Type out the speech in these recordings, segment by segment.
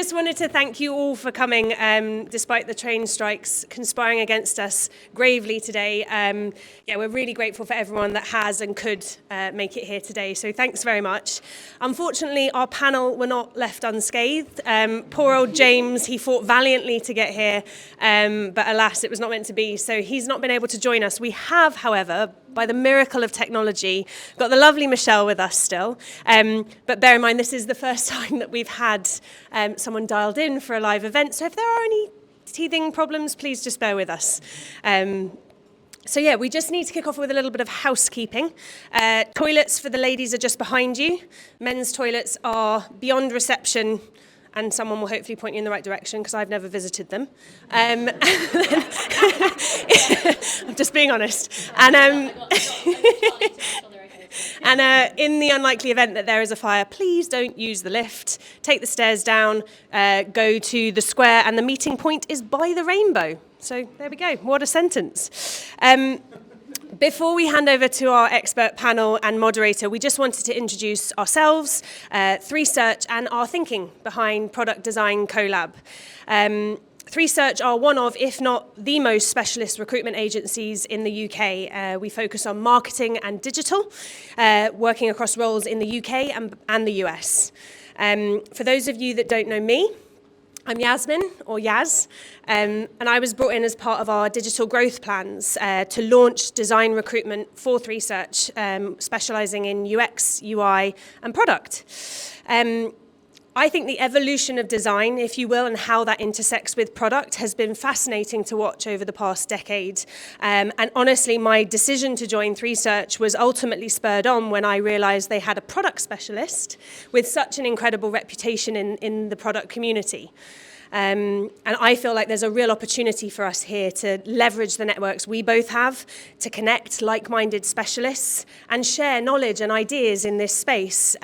just wanted to thank you all for coming, despite the train strikes conspiring against us gravely today. Yeah, we're really grateful for everyone that has and could make it here today, so thanks very much. Unfortunately, our panel were not left unscathed. Poor old James, he fought valiantly to get here, but alas, it was not meant to be, so he's not been able to join us. We have, however, by the miracle of technology, got the lovely Michelle with us still. But bear in mind, this is the first time that we've had someone dialed in for a live event. So if there are any teething problems, please just bear with us. So yeah, we just need to kick off with a little bit of housekeeping. Toilets for the ladies are just behind you. Men's toilets are beyond reception, and someone will hopefully point you in the right direction because I've never visited them. I'm just being honest. And in the unlikely event that there is a fire, please don't use the lift. Take the stairs down, go to the square, and the meeting point is by the rainbow. So there we go. What a sentence. Before we hand over to our expert panel and moderator, we just wanted to introduce ourselves, 3Search, and our thinking behind Product Design Collab. 3Search are one of, if not the most specialist recruitment agencies in the UK. We focus on marketing and digital, working across roles in the UK and the US. For those of you that don't know me, I'm Yasmin, or Yaz, and I was brought in as part of our digital growth plans to launch design recruitment for 3Search, specialising in UX, UI, and product. I think the evolution of design, if you will, and how that intersects with product has been fascinating to watch over the past decade. And honestly, my decision to join 3Search was ultimately spurred on when I realised they had a product specialist with such an incredible reputation in the product community. And I feel like there's a real opportunity for us here to leverage the networks we both have to connect like-minded specialists and share knowledge and ideas in this space.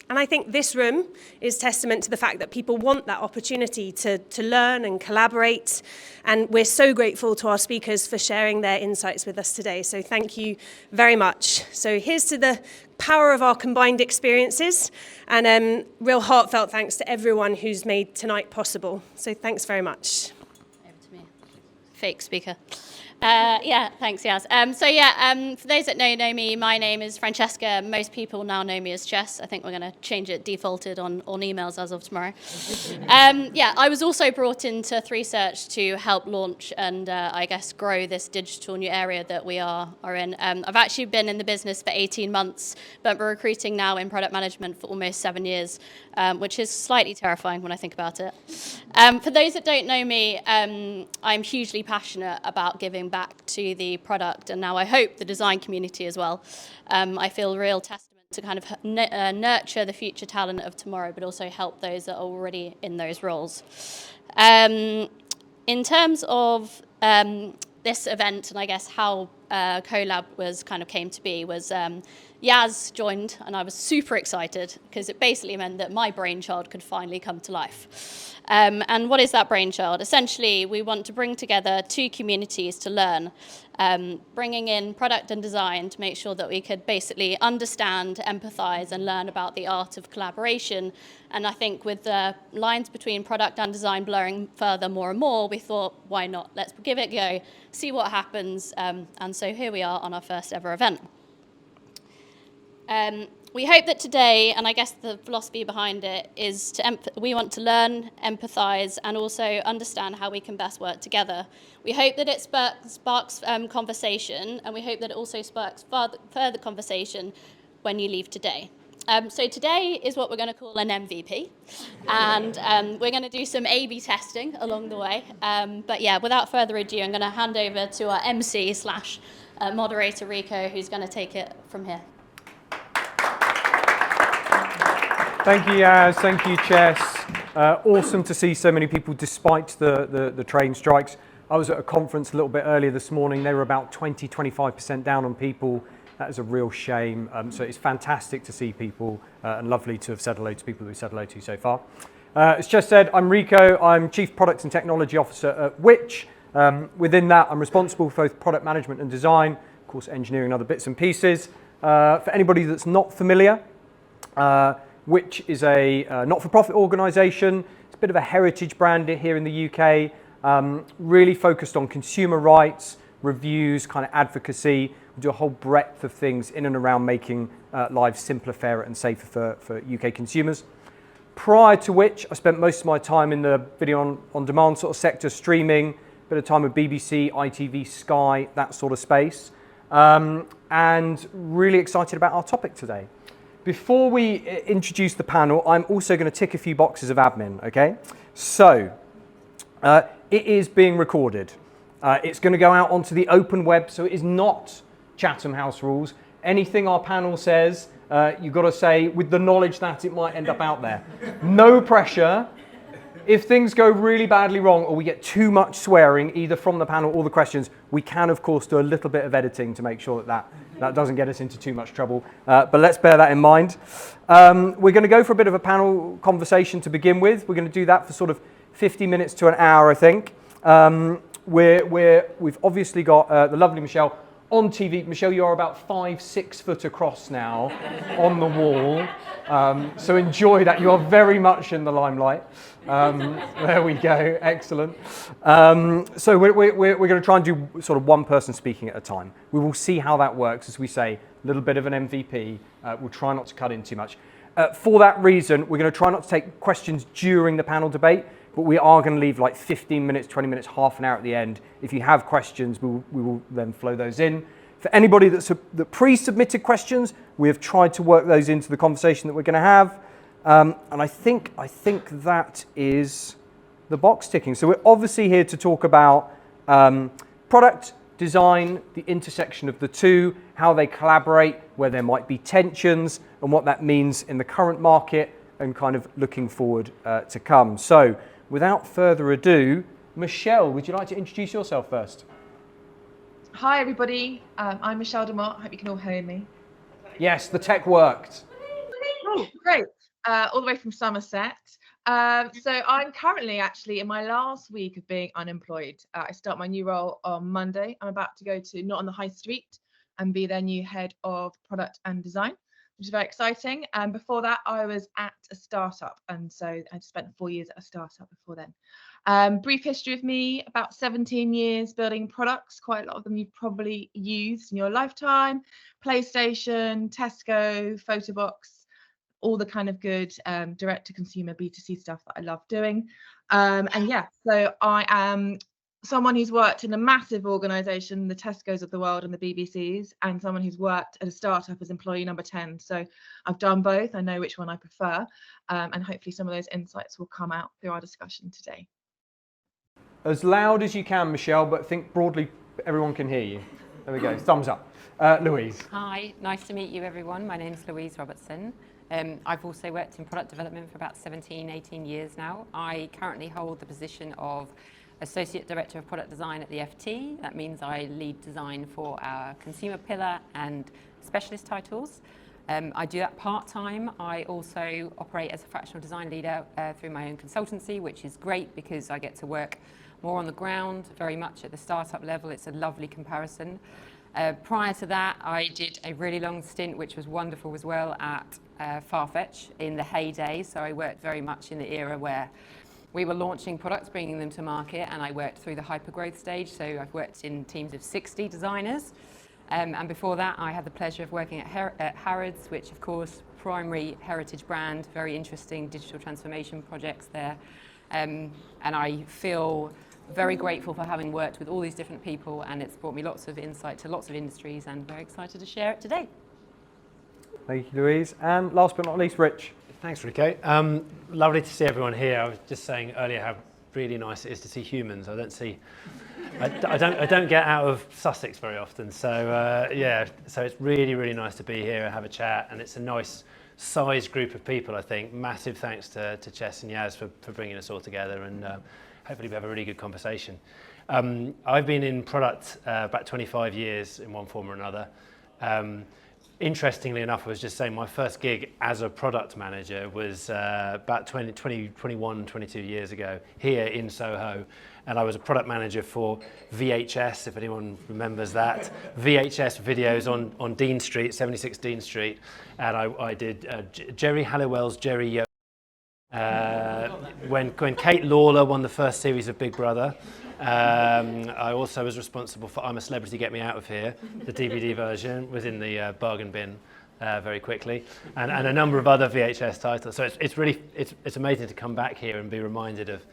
And I think this room is testament to the fact that people want that opportunity to learn and collaborate. And we're so grateful to our speakers for sharing their insights with us today. So thank you very much. So here's to the power of our combined experiences, and real heartfelt thanks to everyone who's made tonight possible. So thanks very much. Over to me. Fake speaker. Yeah, thanks, Yaz. For those that don't know me, my name is Francesca. Most people now know me as Jess. I think we're going to change it defaulted on emails as of tomorrow. I was also brought into 3Search to help launch and I guess grow this digital new area that we are in. I've actually been in the business for 18 months, but we're recruiting now in product management for almost 7 years, which is slightly terrifying when I think about it. For those that don't know me, I'm hugely passionate about giving back to the product, and now I hope the design community as well. I feel a real testament to kind of nurture the future talent of tomorrow, but also help those that are already in those roles. In terms of this event, and I guess how Collab came to be, was Yaz joined, and I was super excited because it basically meant that my brainchild could finally come to life. And what is that brainchild? Essentially, we want to bring together two communities to learn, bringing in product and design to make sure that we could basically understand, empathize, and learn about the art of collaboration. And I think with the lines between product and design blurring further more and more, we thought, why not? Let's give it a go, see what happens. And so here we are on our first ever event. We hope that today, and I guess the philosophy behind it, is we want to learn, empathize, and also understand how we can best work together. We hope that it sparks conversation, and we hope that it also sparks further conversation when you leave today. So today is what we're going to call an MVP, and we're going to do some A/B testing along the way. But yeah, without further ado, I'm going to hand over to our MC / moderator, Rico, who's going to take it from here. Thank you, Yaz. Thank you, Chess. Awesome to see so many people despite the train strikes. I was at a conference a little bit earlier this morning. They were about 20-25% down on people. That is a real shame. So it's fantastic to see people and lovely to have said hello to people we've said hello to so far. As Chess said, I'm Rico. I'm Chief Product and Technology Officer at Which. Within that, I'm responsible for both product management and design, of course, engineering and other bits and pieces. For anybody that's not familiar, Which is a not-for-profit organisation. It's bit of a heritage brand here in the UK, really focused on consumer rights, reviews, kind of advocacy. We do a whole breadth of things in and around making lives simpler, fairer and safer for UK consumers. Prior to which, I spent most of my time in the video on demand sort of sector, streaming, bit of time with BBC, ITV, Sky, that sort of space. And really excited about our topic today. Before we introduce the panel, I'm also going to tick a few boxes of admin, okay? So, it is being recorded. It's going to go out onto the open web, so it is not Chatham House rules. Anything our panel says, you've got to say with the knowledge that it might end up out there. No pressure. If things go really badly wrong or we get too much swearing, either from the panel or the questions, we can, of course, do a little bit of editing to make sure that doesn't get us into too much trouble. But let's bear that in mind. We're going to go for a bit of a panel conversation to begin with. We're going to do that for sort of 50 minutes to an hour, I think. We've obviously got the lovely Michelle on TV. Michelle, you are about 5-6 foot across now on the wall. So enjoy that. You are very much in the limelight. There we go. Excellent. So we're going to try and do sort of one person speaking at a time. We will see how that works. As we say, a little bit of an MVP. We'll try not to cut in too much. For that reason, we're going to try not to take questions during the panel debate, but we are going to leave like 15 minutes, 20 minutes, half an hour at the end. If you have questions, we will then flow those in. For anybody that pre-submitted questions, we have tried to work those into the conversation that we're going to have. And I think that is the box ticking. So we're obviously here to talk about product, design, the intersection of the two, how they collaborate, where there might be tensions, and what that means in the current market, and kind of looking forward to come. So without further ado, Michelle, would you like to introduce yourself first? Hi everybody, I'm Michelle de Mott. I hope you can all hear me. Yes, the tech worked. Oh, great. All the way from Somerset. So I'm currently actually in my last week of being unemployed. I start my new role on Monday. I'm about to go to Not on the High Street and be their new head of product and design, which is very exciting. And before that, I was at a startup. And so I spent 4 years at a startup before then. Brief history of me, about 17 years building products. Quite a lot of them you've probably used in your lifetime. PlayStation, Tesco, Photobox, all the kind of good direct-to-consumer B2C stuff that I love doing. And yeah, so I am someone who's worked in a massive organisation, the Tesco's of the world and the BBCs, and someone who's worked at a startup as employee number 10. So I've done both. I know which one I prefer. And hopefully some of those insights will come out through our discussion today. As loud as you can, Michelle, but think broadly everyone can hear you. There we go. Thumbs up. Louise. Hi, nice to meet you, everyone. My name's Louise Robertson. I've also worked in product development for about 17, 18 years now. I currently hold the position of Associate Director of Product Design at the FT. That means I lead design for our consumer pillar and specialist titles. I do that part-time. I also operate as a fractional design leader through my own consultancy, which is great because I get to work more on the ground, very much at the startup level. It's a lovely comparison. Prior to that, I did a really long stint, which was wonderful as well, at Farfetch in the heyday. So I worked very much in the era where we were launching products, bringing them to market, and I worked through the hypergrowth stage. So I've worked in teams of 60 designers. And before that, I had the pleasure of working at Harrods, which of course, primary heritage brand, very interesting digital transformation projects there. And I feel very grateful for having worked with all these different people, and it's brought me lots of insight to lots of industries, and very excited to share it today. Thank you, Louise. And last but not least, Rich. Thanks, Rico. Lovely to see everyone here. I was just saying earlier how really nice it is to see humans. I don't get out of Sussex very often, so yeah. So it's really, really nice to be here and have a chat, and it's a nice sized group of people. I think massive thanks to Chess and Yas for bringing us all together, and hopefully we have a really good conversation. I've been in product about 25 years in one form or another. Interestingly enough, I was just saying my first gig as a product manager was about 21, 22 years ago here in Soho. And I was a product manager for VHS, if anyone remembers that. VHS videos on Dean Street, 76 Dean Street. And I did Jerry Halliwell's Jerry Yo. when Kate Lawler won the first series of Big Brother. I also was responsible for I'm a Celebrity, Get Me Out of Here. The DVD version was in the bargain bin very quickly, and a number of other VHS titles. So it's amazing to come back here and be reminded of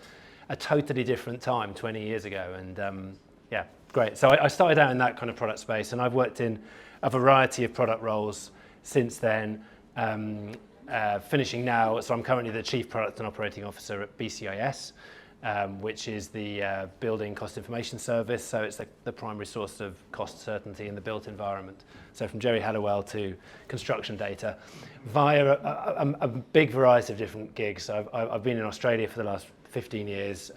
a totally different time 20 years ago. And yeah, great. So I started out in that kind of product space, and I've worked in a variety of product roles since then. Finishing now, so I'm currently the Chief Product and Operating Officer at BCIS, which is the Building Cost Information Service. So it's the primary source of cost certainty in the built environment. So from Jerry Halliwell to construction data, via a big variety of different gigs. So I've been in Australia for the last 15 years,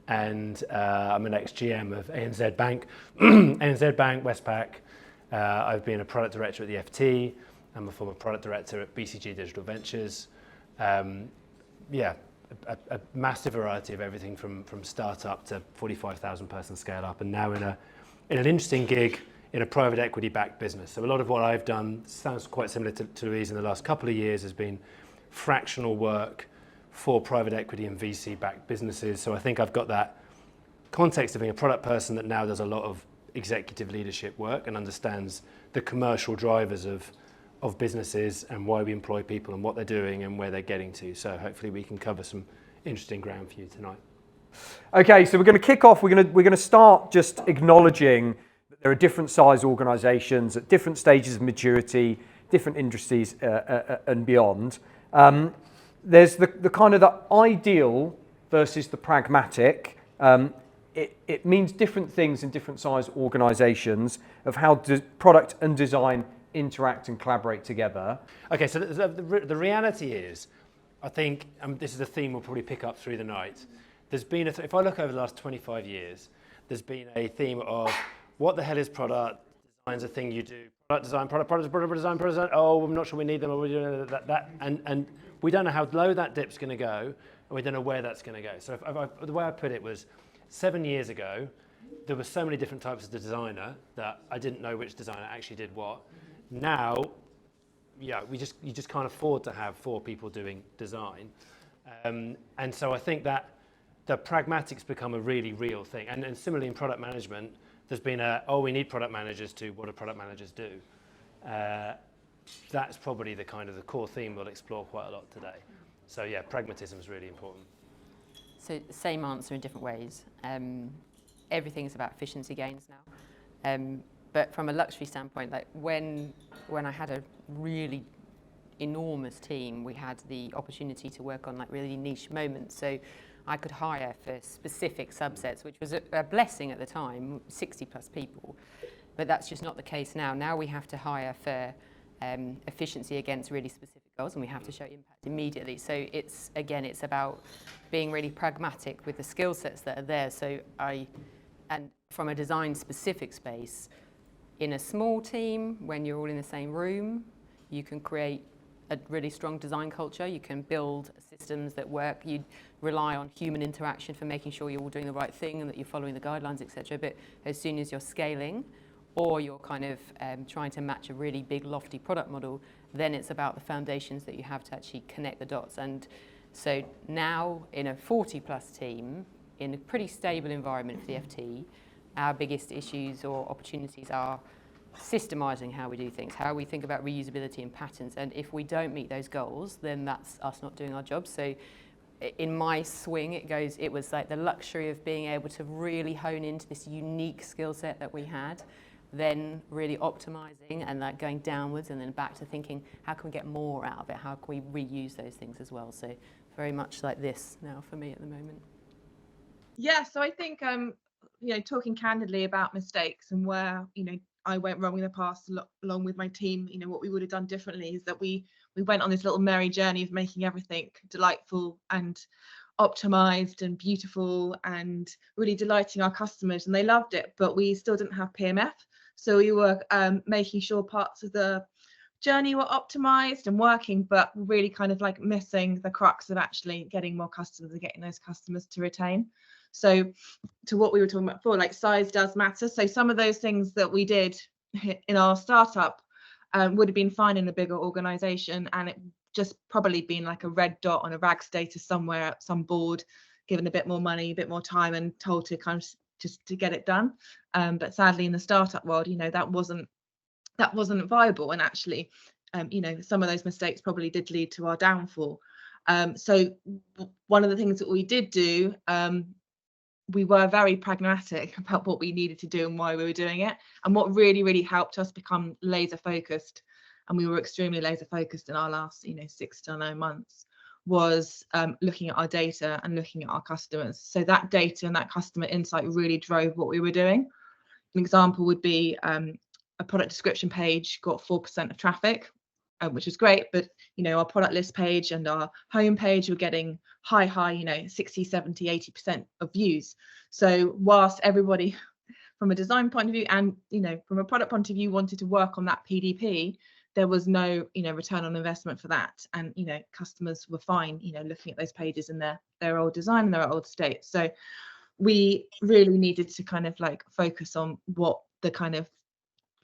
and I'm an ex-GM of ANZ Bank, ANZ Bank, Westpac. I've been a product director at the FT. I'm a former product director at BCG Digital Ventures. Yeah, a massive variety of everything from startup to 45,000 person scale up, and now in an interesting gig in a private equity backed business. So a lot of what I've done sounds quite similar to Louise in the last couple of years has been fractional work for private equity and VC backed businesses. So I think I've got that context of being a product person that now does a lot of executive leadership work and understands the commercial drivers of businesses and why we employ people and what they're doing and where they're getting to. So hopefully we can cover some interesting ground for you tonight. Okay, so we're going to kick off. We're going to start just acknowledging that there are different size organisations at different stages of maturity, different industries and beyond. There's the kind of the ideal versus the pragmatic. It means different things in different size organisations of how product and design interact and collaborate together. Okay, so the reality is, I think, this is a theme we'll probably pick up through the night. There's been, if I look over the last 25 years, there's been a theme of what the hell is product? Design's a thing you do. Product design, product design. Oh, I'm not sure we need them. Or we do that, and we don't know how low that dip's going to go, and we don't know where that's going to go. So the way I put it was, 7 years ago, there were so many different types of designer that I didn't know which designer actually did what. Now, yeah, you just can't afford to have 4 people doing design, and so I think that the pragmatics become a really real thing. And similarly in product management, there's been we need product managers to what do product managers do? That's probably the kind of the core theme we'll explore quite a lot today. So yeah, pragmatism is really important. So same answer in different ways. Everything's about efficiency gains now. But from a luxury standpoint, like when I had a really enormous team, we had the opportunity to work on like really niche moments. So I could hire for specific subsets, which was a blessing at the time, 60 plus people. But that's just not the case now. Now we have to hire for efficiency against really specific goals, and we have to show impact immediately. So it's about being really pragmatic with the skill sets that are there. So and from a design specific space, in a small team, when you're all in the same room, you can create a really strong design culture. You can build systems that work. You rely on human interaction for making sure you're all doing the right thing and that you're following the guidelines, etc. But as soon as you're scaling, or you're kind of trying to match a really big, lofty product model, then it's about the foundations that you have to actually connect the dots. And so now, in a 40-plus team, in a pretty stable environment for the FT, our biggest issues or opportunities are systemizing how we do things, how we think about reusability and patterns. And if we don't meet those goals, then that's us not doing our job. So in my swing, it was like the luxury of being able to really hone into this unique skill set that we had, then really optimizing and like going downwards and then back to thinking, how can we get more out of it? How can we reuse those things as well? So very much like this now for me at the moment. Yeah, so I think, talking candidly about mistakes and where, I went wrong in the past along with my team, what we would have done differently is that we went on this little merry journey of making everything delightful and optimized and beautiful and really delighting our customers, and they loved it, but we still didn't have PMF. So we were making sure parts of the journey were optimized and working, but really kind of like missing the crux of actually getting more customers and getting those customers to retain. So to what we were talking about before, like size does matter. So some of those things that we did in our startup would have been fine in a bigger organization, and it just probably been like a red dot on a RAG status somewhere at some board, given a bit more money, a bit more time, and told to kind of just to get it done. But sadly, in the startup world, that wasn't viable, and actually, some of those mistakes probably did lead to our downfall. So one of the things that we did do, we were very pragmatic about what we needed to do and why we were doing it. And what really, really helped us become laser focused, and we were extremely laser focused in our last 6 to 9 months, was looking at our data and looking at our customers. So that data and that customer insight really drove what we were doing. An example would be a product description page got 4% of traffic, which is great, but our product list page and our home page were getting high 60, 70, 80% of views. So whilst everybody from a design point of view and from a product point of view wanted to work on that PDP, there was no return on investment for that, and customers were fine looking at those pages in their old design and their old state. So we really needed to kind of like focus on what the kind of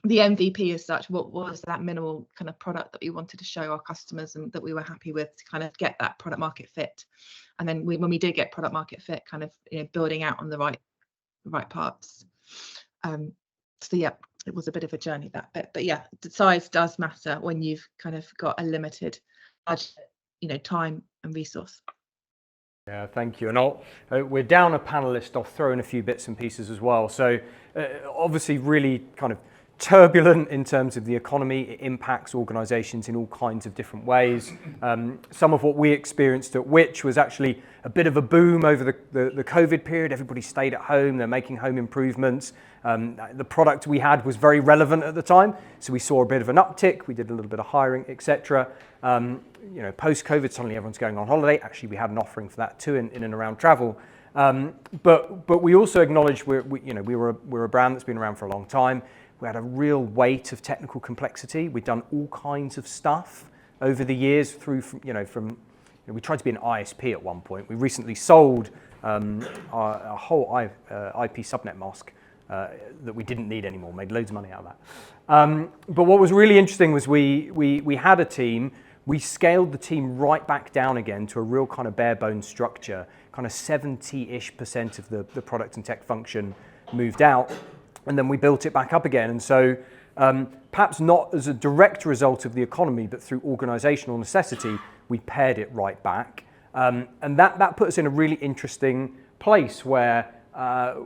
the MVP as such, what was that minimal kind of product that we wanted to show our customers and that we were happy with to kind of get that product market fit. And then when we did get product market fit, kind of building out on the right parts. So yeah, it was a bit of a journey, that bit. But yeah, the size does matter when you've kind of got a limited budget, time and resource. Yeah, thank you. And we're down a panelist. I'll throw in a few bits and pieces as well. So obviously really kind of turbulent in terms of the economy. It impacts organisations in all kinds of different ways. Some of what we experienced at Which was actually a bit of a boom over the COVID period. Everybody stayed at home. They're making home improvements. The product we had was very relevant at the time, so we saw a bit of an uptick. We did a little bit of hiring, etc. Post-COVID, suddenly everyone's going on holiday. Actually, we had an offering for that too in and around travel. But we also acknowledged we're a brand that's been around for a long time. We had a real weight of technical complexity. We'd done all kinds of stuff over the years we tried to be an ISP at one point. We recently sold our whole IP subnet mask that we didn't need anymore, made loads of money out of that. But what was really interesting was we had a team. We scaled the team right back down again to a real kind of bare bones structure. Kind of 70-ish% of the product and tech function moved out. And then we built it back up again. And so perhaps not as a direct result of the economy, but through organisational necessity, we pared it right back. And that put us in a really interesting place where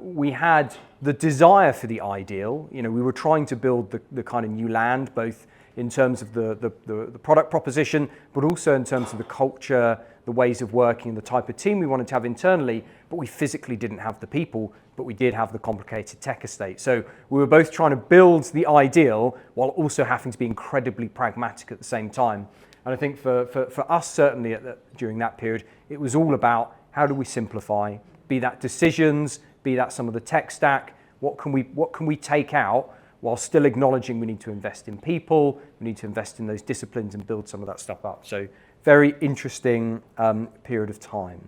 we had the desire for the ideal. We were trying to build the kind of new land, both in terms of the product proposition, but also in terms of the culture, the ways of working, the type of team we wanted to have internally, but we physically didn't have the people, but we did have the complicated tech estate. So we were both trying to build the ideal while also having to be incredibly pragmatic at the same time. And I think for us, certainly during that period, it was all about how do we simplify, be that decisions, be that some of the tech stack, what can we take out while still acknowledging we need to invest in people, we need to invest in those disciplines and build some of that stuff up. So very interesting period of time.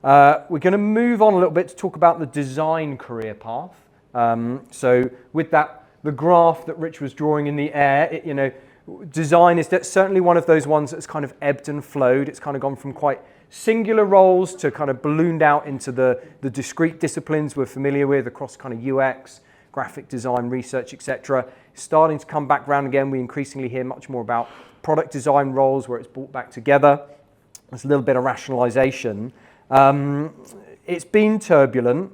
We're going to move on a little bit to talk about the design career path. So with that, the graph that Rich was drawing in the air, design is certainly one of those ones that's kind of ebbed and flowed. It's kind of gone from quite singular roles to kind of ballooned out into the discrete disciplines we're familiar with across kind of UX, graphic design, research, etc. Starting to come back round again. We increasingly hear much more about product design roles where it's brought back together. There's a little bit of rationalization. It's been turbulent.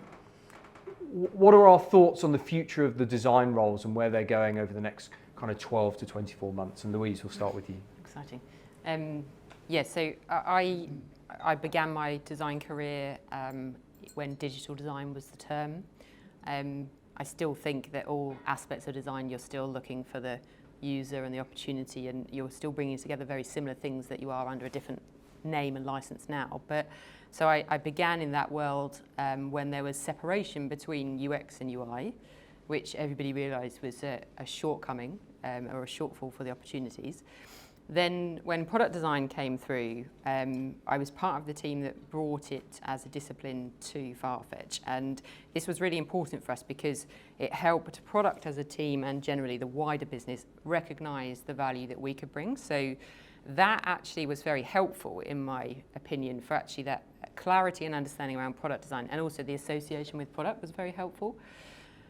What are our thoughts on the future of the design roles and where they're going over the next kind of 12 to 24 months? And Louise, we'll start with you. Exciting. So I began my design career when digital design was the term. I still think that all aspects of design, you're still looking for the user and the opportunity, and you're still bringing together very similar things that you are under a different name and license now. But so I began in that world when there was separation between UX and UI, which everybody realised was a shortcoming or a shortfall for the opportunities. Then when product design came through, I was part of the team that brought it as a discipline to Farfetch. And this was really important for us because it helped product as a team and generally the wider business recognise the value that we could bring. So that actually was very helpful, in my opinion, for actually that clarity and understanding around product design, and also the association with product was very helpful.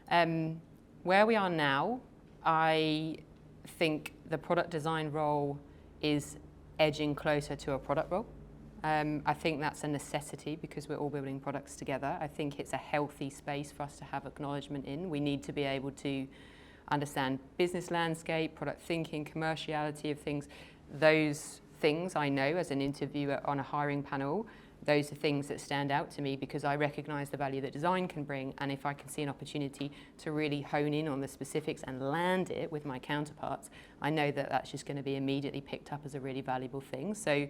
Where we are now, I think the product design role is edging closer to a product role. I think that's a necessity because we're all building products together. I think it's a healthy space for us to have acknowledgement in. We need to be able to understand business landscape, product thinking, commerciality of things. Those things I know as an interviewer on a hiring panel, those are things that stand out to me because I recognise the value that design can bring, and if I can see an opportunity to really hone in on the specifics and land it with my counterparts, I know that that's just going to be immediately picked up as a really valuable thing. So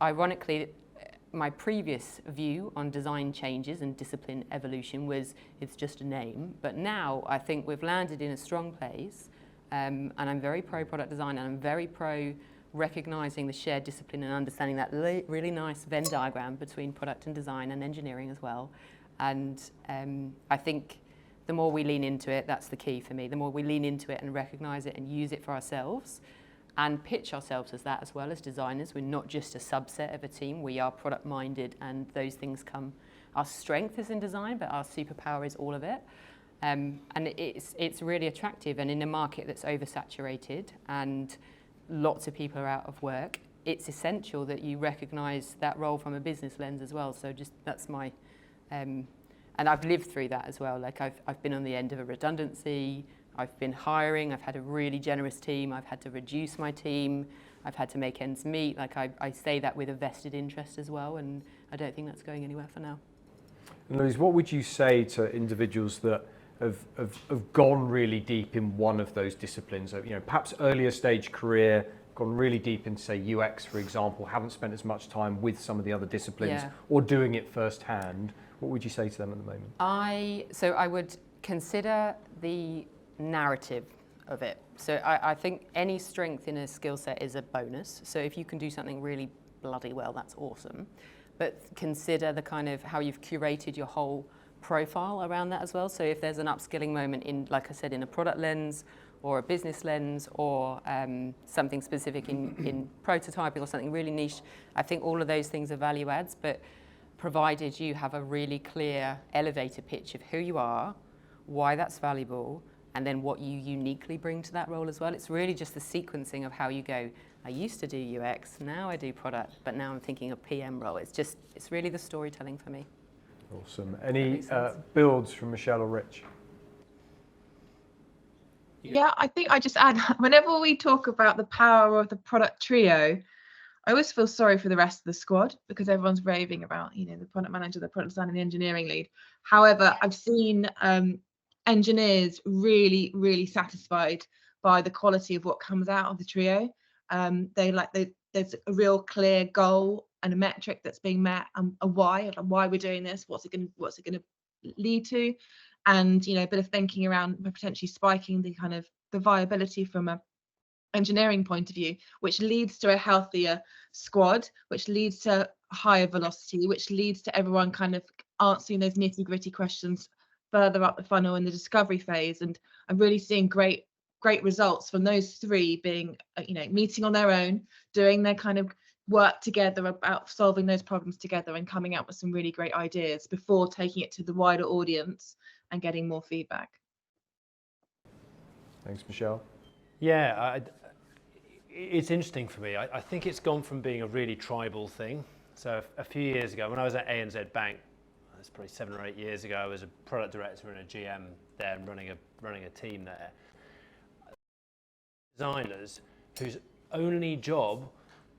ironically, my previous view on design changes and discipline evolution was it's just a name, but now I think we've landed in a strong place, and I'm very pro product design, and I'm very pro recognising the shared discipline and understanding that really nice Venn diagram between product and design and engineering as well. And I think the more we lean into it, that's the key for me, the more we lean into it and recognise it and use it for ourselves and pitch ourselves as that as well as designers. We're not just a subset of a team, we are product minded, and those things come, our strength is in design, but our superpower is all of it. And it's really attractive, and in a market that's oversaturated and lots of people are out of work, it's essential that you recognise that role from a business lens as well. So just that's my, and I've lived through that as well. Like I've been on the end of a redundancy, I've been hiring, I've had a really generous team, I've had to reduce my team, I've had to make ends meet. Like I say that with a vested interest as well, and I don't think that's going anywhere for now. And Louise, what would you say to individuals that have gone really deep in one of those disciplines, you know, perhaps earlier stage career, gone really deep into, say, UX, for example, haven't spent as much time with some of the other disciplines or doing it firsthand? What would you say to them at the moment? So I would consider the narrative of it. So I think any strength in a skill set is a bonus. So if you can do something really bloody well, that's awesome. But consider the kind of how you've curated your whole profile around that as well. So if there's an upskilling moment in, like I said, in a product lens or a business lens or something specific in prototyping or something really niche, I think all of those things are value adds, but provided you have a really clear elevator pitch of who you are, why that's valuable, and then what you uniquely bring to that role as well. It's really just the sequencing of how you go, I used to do UX, now I do product, but now I'm thinking of PM role. It's really the storytelling for me. Awesome. Any builds from Michelle or Rich? Yeah, I think I just add, whenever we talk about the power of the product trio, I always feel sorry for the rest of the squad because everyone's raving about, you know, the product manager, the product designer, and the engineering lead. However, I've seen engineers really, really satisfied by the quality of what comes out of the trio. There's a real clear goal and a metric that's being met, and a why we're doing this, what's it going to lead to, and, you know, a bit of thinking around potentially spiking the kind of the viability from a engineering point of view, which leads to a healthier squad, which leads to higher velocity, which leads to everyone kind of answering those nitty-gritty questions further up the funnel in the discovery phase. And I'm really seeing great results from those three being, you know, meeting on their own, doing their kind of work together about solving those problems together and coming up with some really great ideas before taking it to the wider audience and getting more feedback. Thanks, Michelle. Yeah, it's interesting for me. I think it's gone from being a really tribal thing. So a few years ago, when I was at ANZ Bank, it's probably 7 or 8 years ago, I was a product director and a GM there and running a team there. Designers whose only job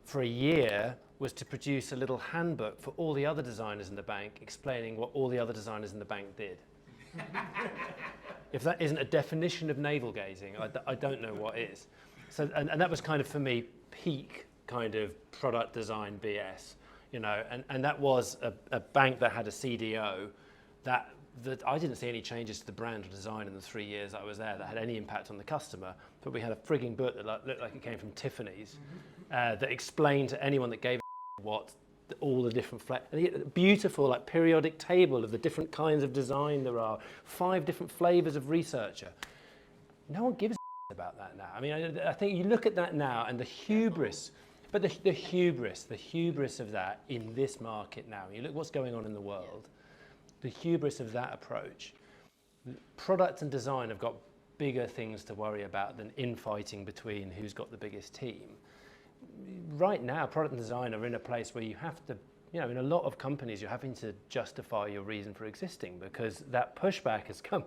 for a year was to produce a little handbook for all the other designers in the bank, explaining what all the other designers in the bank did. If that isn't a definition of navel gazing, I don't know what is. So, and that was kind of, for me, peak kind of product design BS, you know, and that was a bank that had a CDO that I didn't see any changes to the brand or design in the 3 years I was there that had any impact on the customer, but we had a frigging book that looked like it came from Tiffany's that explained to anyone that gave a what all the different beautiful like periodic table of the different kinds of design there are, 5 different flavors of researcher. No one gives a about that now. I mean, I think you look at that now and the hubris But the hubris of that in this market now, you look what's going on in the world, the hubris of that approach, product and design have got bigger things to worry about than infighting between who's got the biggest team. Right now, product and design are in a place where you have to, in a lot of companies, you're having to justify your reason for existing because that pushback has come.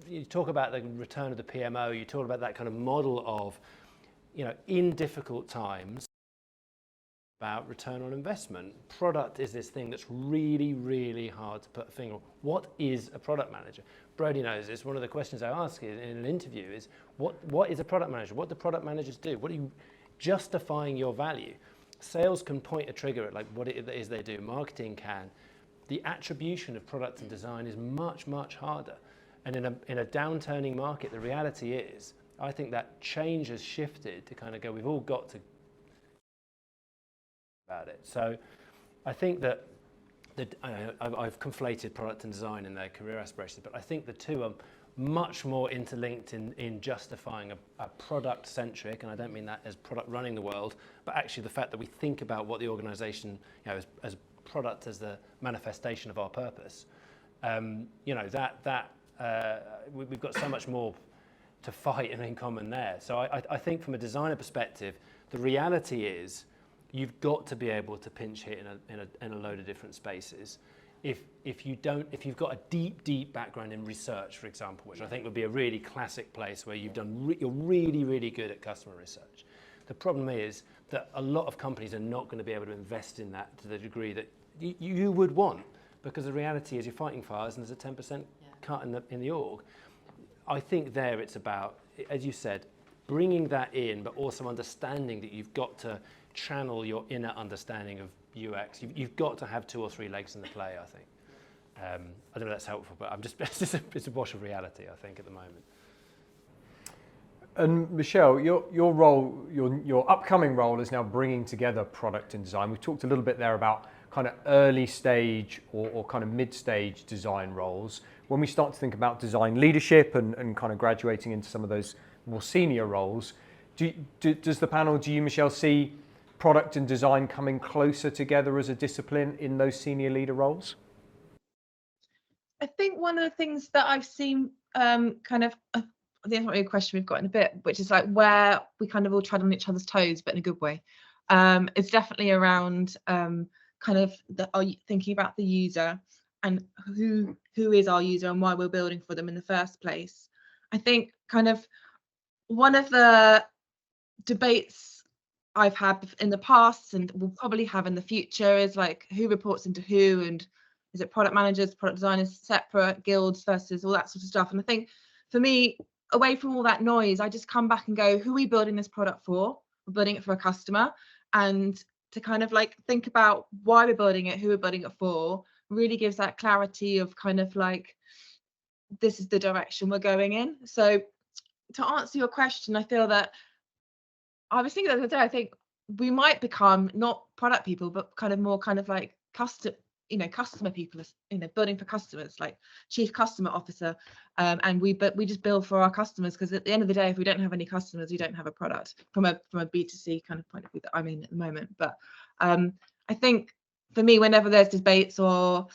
You talk about the return of the PMO, you talk about that kind of model of, in difficult times, about return on investment. Product is this thing that's really, really hard to put a finger on. What is a product manager? Brody knows this. One of the questions I ask in an interview is, what is a product manager? What do product managers do? What are you justifying your value? Sales can point a trigger at what it is they do. Marketing can. The attribution of product and design is much, much harder. And in a downturning market, the reality is, I think that change has shifted to kind of go, we've all got to about it. So I think that I've conflated product and design in their career aspirations, but I think the two are much more interlinked in justifying a product-centric, and I don't mean that as product running the world, but actually the fact that we think about what the organisation, as product as the manifestation of our purpose. We've got so much more to fight and in common there. So I think from a designer perspective, the reality is you've got to be able to pinch hit in a load of different spaces. If you've got a deep background in research, for example, which I think would be a really classic place where you're really, really good at customer research. The problem is that a lot of companies are not going to be able to invest in that to the degree that you would want, because the reality is you're fighting fires and there's a 10% cut in the org. I think there it's about, as you said, bringing that in, but also understanding that you've got to channel your inner understanding of UX. You've got to have 2 or 3 legs in the play, I think. I don't know if that's helpful, but it's a wash of reality, I think, at the moment. And Michelle, your role, your upcoming role is now bringing together product and design. We've talked a little bit there about kind of early stage or kind of mid-stage design roles. When we start to think about design leadership and kind of graduating into some of those more senior roles, does the panel, do you, Michelle, see product and design coming closer together as a discipline in those senior leader roles? I think one of the things that I've seen I think that's not really a question we've got in a bit, which is where we kind of all tread on each other's toes, but in a good way. It's definitely around thinking about the user and who is our user and why we're building for them in the first place. I think kind of one of the debates I've had in the past and will probably have in the future is who reports into who, and is it product managers, product designers separate, guilds versus all that sort of stuff. And I think for me, away from all that noise, I just come back and go, who are we building this product for? We're building it for a customer, and to kind of think about why we're building it, who we're building it for, really gives that clarity of kind of this is the direction we're going in. So to answer your question, I feel that I was thinking the other day, I think we might become not product people, but kind of more customer people, building for customers, like chief customer officer. And we just build for our customers, because at the end of the day, if we don't have any customers, we don't have a product from a B2C kind of point of view that I'm in at the moment. But I think for me, whenever there's debates or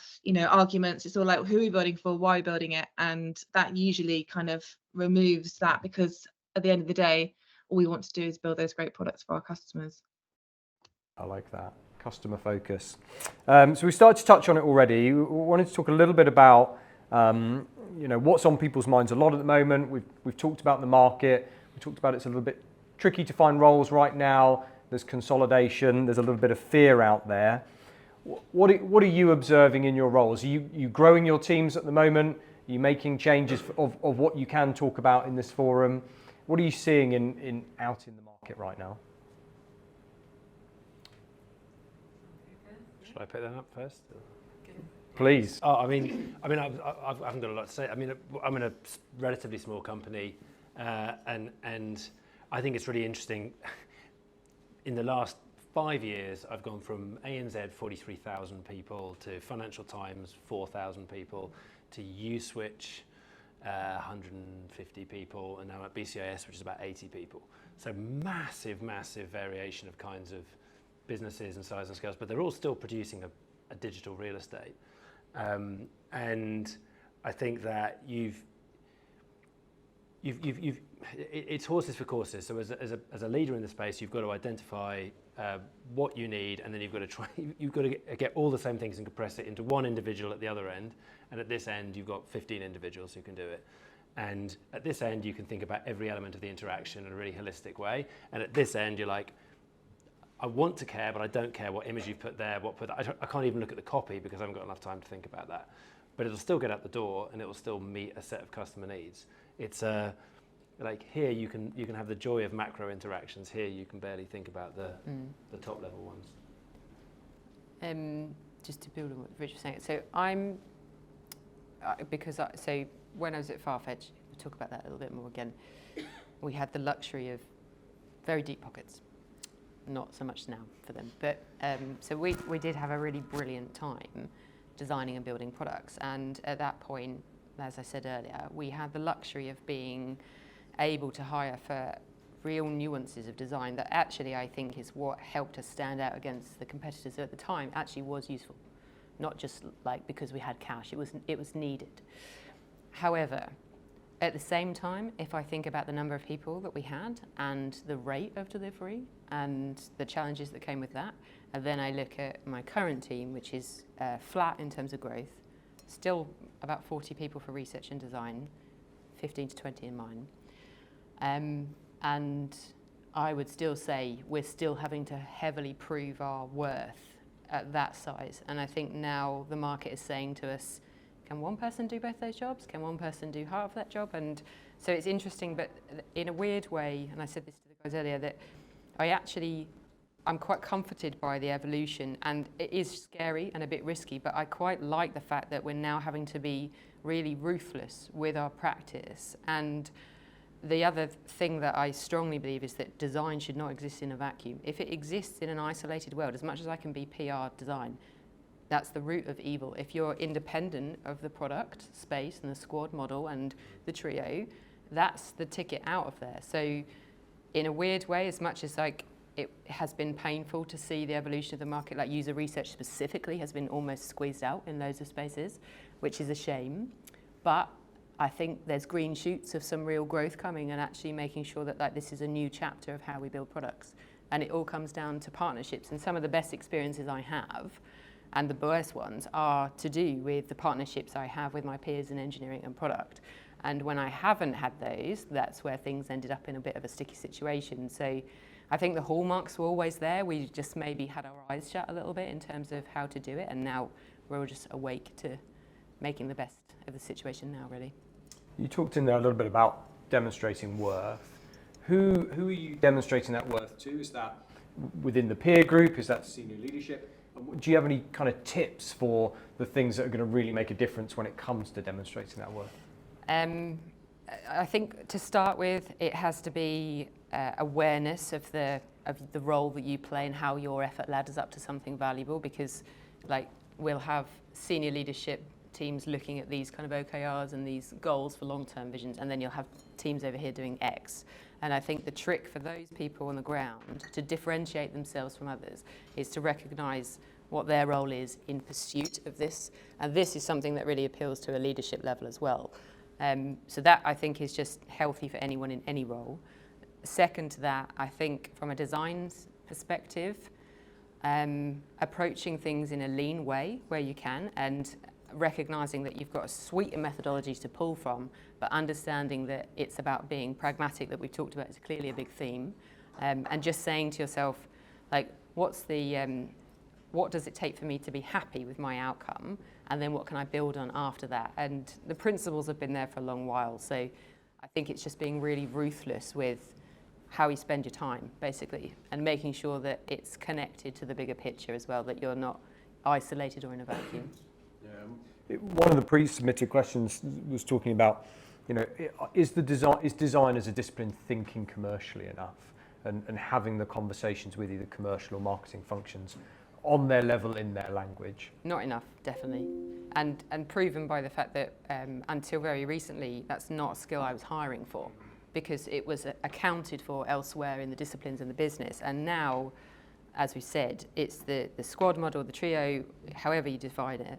arguments, it's all who are we building for, why are we building it, and that usually kind of removes that, because at the end of the day, all we want to do is build those great products for our customers. I like that. Customer focus. So we started to touch on it already. We wanted to talk a little bit about what's on people's minds a lot at the moment. We've talked about the market. We talked about it's a little bit tricky to find roles right now. There's consolidation. There's a little bit of fear out there. What are you observing in your roles? Are you growing your teams at the moment? Are you making changes of what you can talk about in this forum? What are you seeing out in the market right now? Should I pick that up first? Please. I haven't got a lot to say. I'm in a relatively small company, and I think it's really interesting. In the last 5 years, I've gone from ANZ 43,000 people to Financial Times 4,000 people to Uswitch 150 people, and now at BCIS, which is about 80 people. So massive, massive variation of kinds of businesses and size and scales, but they're all still producing a digital real estate. And I think that it's horses for courses. So as a leader in the space, you've got to identify what you need, and then you've got to get all the same things and compress it into one individual at the other end. And at this end, you've got 15 individuals who can do it. And at this end, you can think about every element of the interaction in a really holistic way. And at this end, you're like, I want to care, but I don't care what image you've put there, I can't even look at the copy because I haven't got enough time to think about that. But it'll still get out the door, and it will still meet a set of customer needs. It's like here you can have the joy of macro interactions. Here you can barely think about the top level ones. Just to build on what Rich was saying, so so when I was at Farfetch, we'll talk about that a little bit more again. We had the luxury of very deep pockets. Not so much now for them, but so we did have a really brilliant time designing and building products, and at that point, as I said earlier, we had the luxury of being able to hire for real nuances of design that actually I think is what helped us stand out against the competitors at the time. Actually was useful, not just like because we had cash, it was needed. However, at the same time, if I think about the number of people that we had and the rate of delivery and the challenges that came with that, and then I look at my current team, which is flat in terms of growth, still about 40 people for research and design, 15 to 20 in mine. And I would still say we're still having to heavily prove our worth at that size. And I think now the market is saying to us, can one person do both those jobs? Can one person do half that job? And so it's interesting, but in a weird way, and I said this to the guys earlier, that I'm quite comforted by the evolution, and it is scary and a bit risky, but I quite like the fact that we're now having to be really ruthless with our practice. And the other thing that I strongly believe is that design should not exist in a vacuum. If it exists in an isolated world, as much as I can be PR design, that's the root of evil. If you're independent of the product space and the squad model and the trio, that's the ticket out of there. So in a weird way, as much as like it has been painful to see the evolution of the market, like user research specifically has been almost squeezed out in loads of spaces, which is a shame. But I think there's green shoots of some real growth coming, and actually making sure that like this is a new chapter of how we build products. And it all comes down to partnerships. And some of the best experiences I have, and the worst ones, are to do with the partnerships I have with my peers in engineering and product. And when I haven't had those, that's where things ended up in a bit of a sticky situation. So I think the hallmarks were always there. We just maybe had our eyes shut a little bit in terms of how to do it. And now we're all just awake to making the best of the situation now, really. You talked in there a little bit about demonstrating worth. Who are you demonstrating that worth to? Is that within the peer group? Is that senior leadership? Do you have any kind of tips for the things that are going to really make a difference when it comes to demonstrating that worth? I think to start with, it has to be awareness of the role that you play and how your effort ladders up to something valuable, because like we'll have senior leadership teams looking at these kind of OKRs and these goals for long-term visions, and then you'll have teams over here doing X. And I think the trick for those people on the ground to differentiate themselves from others is to recognize what their role is in pursuit of this. And this is something that really appeals to a leadership level as well. So that I think is just healthy for anyone in any role. Second to that, I think from a design perspective, approaching things in a lean way where you can, and recognizing that you've got a suite of methodologies to pull from, but understanding that it's about being pragmatic, that we've talked about is clearly a big theme, and just saying to yourself, like, what does it take for me to be happy with my outcome, and then what can I build on after that? And the principles have been there for a long while, so I think it's just being really ruthless with how you spend your time, basically, and making sure that it's connected to the bigger picture as well, that you're not isolated or in a vacuum. One of the pre-submitted questions was talking about, is design as a discipline thinking commercially enough, and having the conversations with either commercial or marketing functions on their level in their language? Not enough, definitely. and proven by the fact that until very recently, that's not a skill I was hiring for, because it was accounted for elsewhere in the disciplines in the business. And now, as we said, it's the squad model, the trio, however you define it.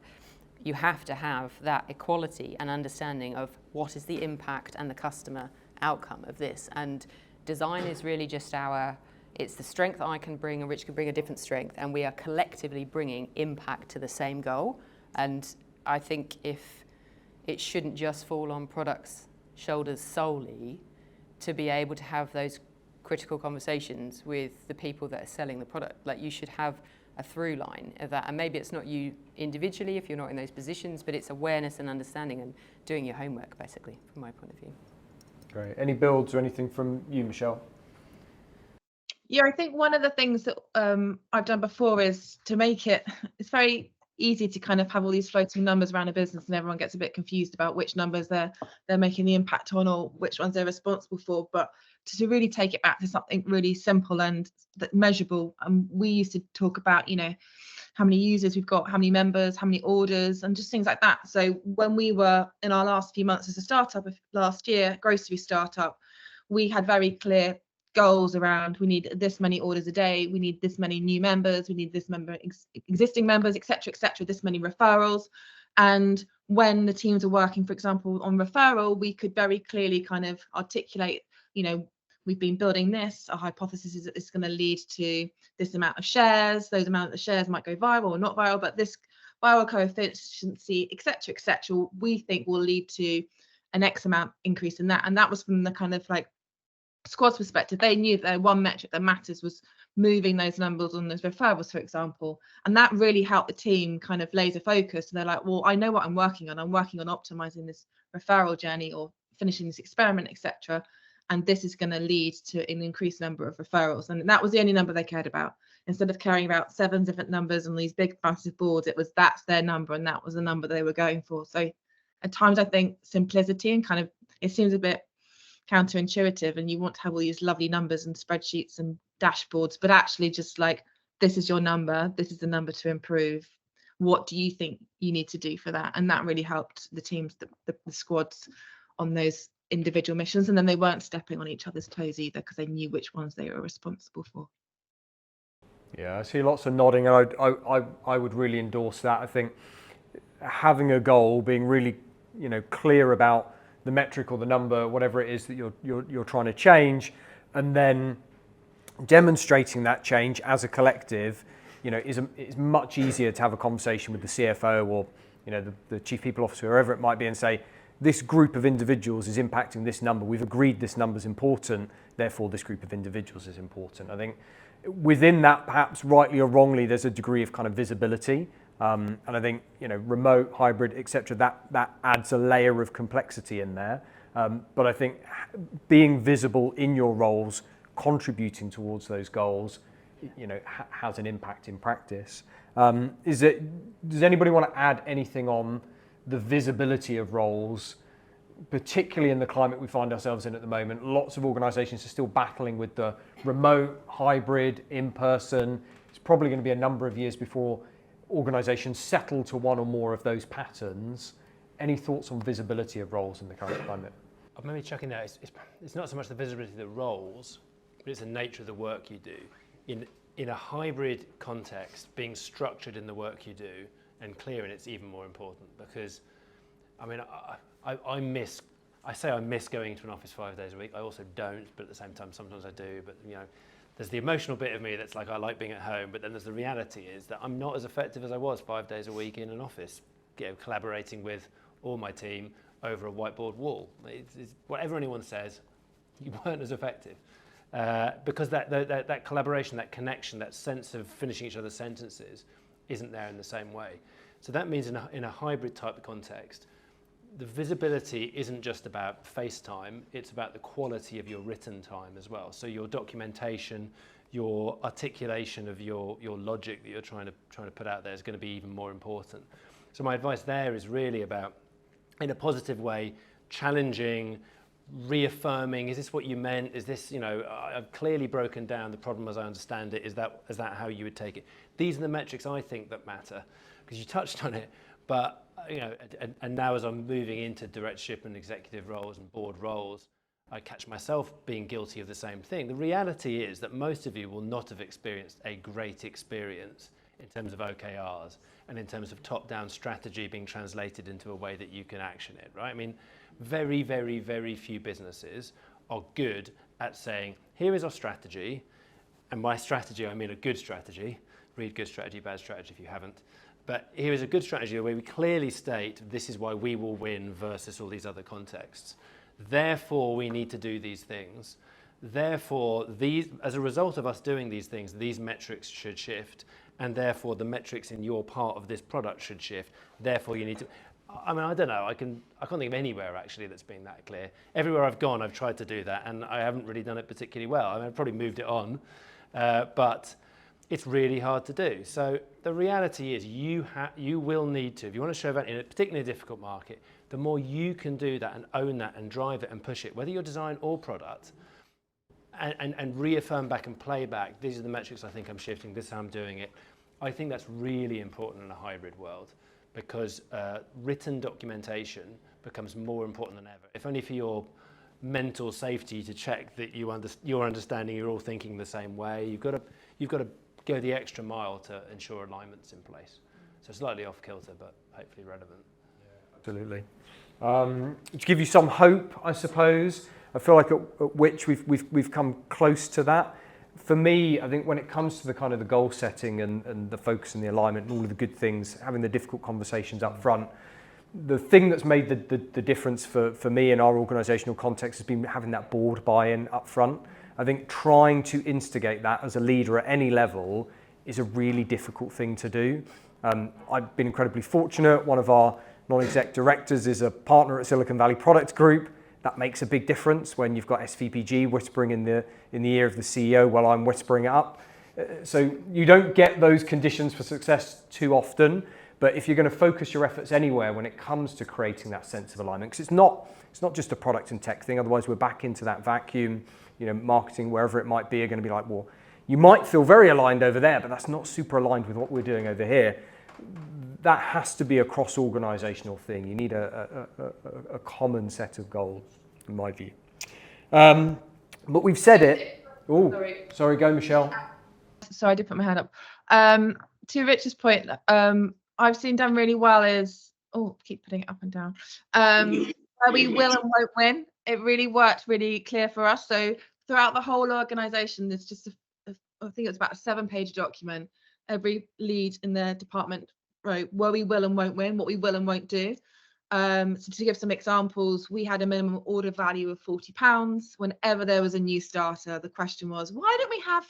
You have to have that equality and understanding of what is the impact and the customer outcome of this. And design is really just it's the strength I can bring and Rich can bring a different strength, and we are collectively bringing impact to the same goal. And I think if it shouldn't just fall on product's shoulders solely to be able to have those critical conversations with the people that are selling the product. Like, you should have a through line of that. And maybe it's not you individually if you're not in those positions, but it's awareness and understanding and doing your homework, basically, from my point of view. Great. Any builds or anything from you, Michelle? Yeah, I think one of the things that I've done before is to make it's very easy to kind of have all these floating numbers around a business, and everyone gets a bit confused about which numbers they're making the impact on or which ones they're responsible for. But to really take it back to something really simple and measurable. We used to talk about, how many users we've got, how many members, how many orders, and just things like that. So when we were in our last few months as a startup last year, grocery startup, we had very clear goals around, we need this many orders a day, we need this many new members, we need this existing members, etc., this many referrals. And when the teams are working, for example, on referral, we could very clearly kind of articulate, we've been building this, our hypothesis is that it's going to lead to this amount of shares, those amount of shares might go viral or not viral, but this viral coefficient, etc., we think will lead to an X amount increase in that. And that was from the kind of like squad's perspective. They knew that one metric that matters was moving those numbers on those referrals, for example. And that really helped the team kind of laser focus. And they're like, well, I know what I'm working on. I'm working on optimizing this referral journey or finishing this experiment, etc. And this is going to lead to an increased number of referrals. And that was the only number they cared about. Instead of caring about 7 different numbers on these big massive boards, that's their number, and that was the number they were going for. So at times I think simplicity and kind of, it seems a bit counterintuitive, and you want to have all these lovely numbers and spreadsheets and dashboards, but actually just like, this is your number, this is the number to improve, what do you think you need to do for that? And that really helped the teams, the squads on those individual missions, and then they weren't stepping on each other's toes either, because they knew which ones they were responsible for. Yeah, I see lots of nodding, and I would really endorse that. I think having a goal, being really clear about the metric or the number, whatever it is that you're trying to change, and then demonstrating that change as a collective, is much easier to have a conversation with the CFO or the chief people officer, whoever it might be, and say, this group of individuals is impacting this number. We've agreed this number is important, therefore this group of individuals is important. I think within that, perhaps rightly or wrongly, there's a degree of kind of visibility. And I think, remote, hybrid, etc., that adds a layer of complexity in there. But I think being visible in your roles, contributing towards those goals, has an impact in practice. Does anybody want to add anything on the visibility of roles, particularly in the climate we find ourselves in at the moment? Lots of organisations are still battling with the remote, hybrid, in-person. It's probably going to be a number of years before organisations settle to one or more of those patterns. Any thoughts on visibility of roles in the current climate? I've maybe chucking that. It's not so much the visibility of the roles, but it's the nature of the work you do. In a hybrid context, being structured in the work you do and clear in it's even more important, because I miss going to an office 5 days a week. I also don't, but at the same time sometimes I do. But there's the emotional bit of me that's like, I like being at home, but then there's the reality is that I'm not as effective as I was 5 days a week in an office, collaborating with all my team over a whiteboard wall. It's whatever anyone says, you weren't as effective. Because that collaboration, that connection, that sense of finishing each other's sentences isn't there in the same way. So that means in a hybrid type of context, the visibility isn't just about face time, it's about the quality of your written time as well. So your documentation, your articulation of your logic that you're trying to put out there is going to be even more important. So my advice there is really about, in a positive way, challenging, reaffirming, is this what you meant? Is this, I've clearly broken down the problem as I understand it. Is that how you would take it? These are the metrics I think that matter, because you touched on it, but you know, and now as I'm moving into directorship and executive roles and board roles, I catch myself being guilty of the same thing. The reality is that most of you will not have experienced a great experience in terms of OKRs and in terms of top-down strategy being translated into a way that you can action it, right? I mean, very, very, very few businesses are good at saying, here is our strategy, and by strategy I mean a good strategy. Read good strategy, bad strategy if you haven't. But here is a good strategy where we clearly state this is why we will win versus all these other contexts. Therefore, we need to do these things. Therefore, as a result of us doing these things, these metrics should shift, and therefore the metrics in your part of this product should shift. Therefore, you need to. I mean, I don't know. I can't think of anywhere actually that's been that clear. Everywhere I've gone, I've tried to do that, and I haven't really done it particularly well. I mean, I've probably moved it on, but it's really hard to do. So the reality is you will need to, if you want to show value in a particularly difficult market, the more you can do that and own that and drive it and push it, whether you're design or product, and reaffirm back and play back, these are the metrics I think I'm shifting, this is how I'm doing it. I think that's really important in a hybrid world, because written documentation becomes more important than ever, if only for your mental safety, to check that you're understanding, you're all thinking the same way. You've got to go the extra mile to ensure alignment's in place. So slightly off kilter, but hopefully relevant. Yeah, absolutely. To give you some hope, I suppose, I feel like at which we've come close to that. For me, I think when it comes to the kind of the goal setting and the focus and the alignment and all of the good things, having the difficult conversations up front, the thing that's made the difference for me in our organisational context has been having that board buy-in up front. I think trying to instigate that as a leader at any level is a really difficult thing to do. I've been incredibly fortunate. One of our non-exec directors is a partner at Silicon Valley Product Group. That makes a big difference when you've got SVPG whispering in the ear of the CEO while I'm whispering it up. So you don't get those conditions for success too often, but if you're going to focus your efforts anywhere when it comes to creating that sense of alignment, because it's not just a product and tech thing, otherwise we're back into that vacuum. You know, marketing, wherever it might be, are going to be like, well, you might feel very aligned over there, but that's not super aligned with what we're doing over here. That has to be a cross-organisational thing. You need a common set of goals, in my view. But we've said it. Oh, sorry, go, Michelle. Sorry, I did put my hand up. To Rich's point, I've seen done really well is, keep putting it up and down. Where we will and won't win. It really worked really clear for us. So throughout the whole organisation, there's just I think it's about a 7-page document. Every lead in their department wrote where we will and won't win, what we will and won't do. So to give some examples, we had a minimum order value of £40. Whenever there was a new starter, the question was, why don't we have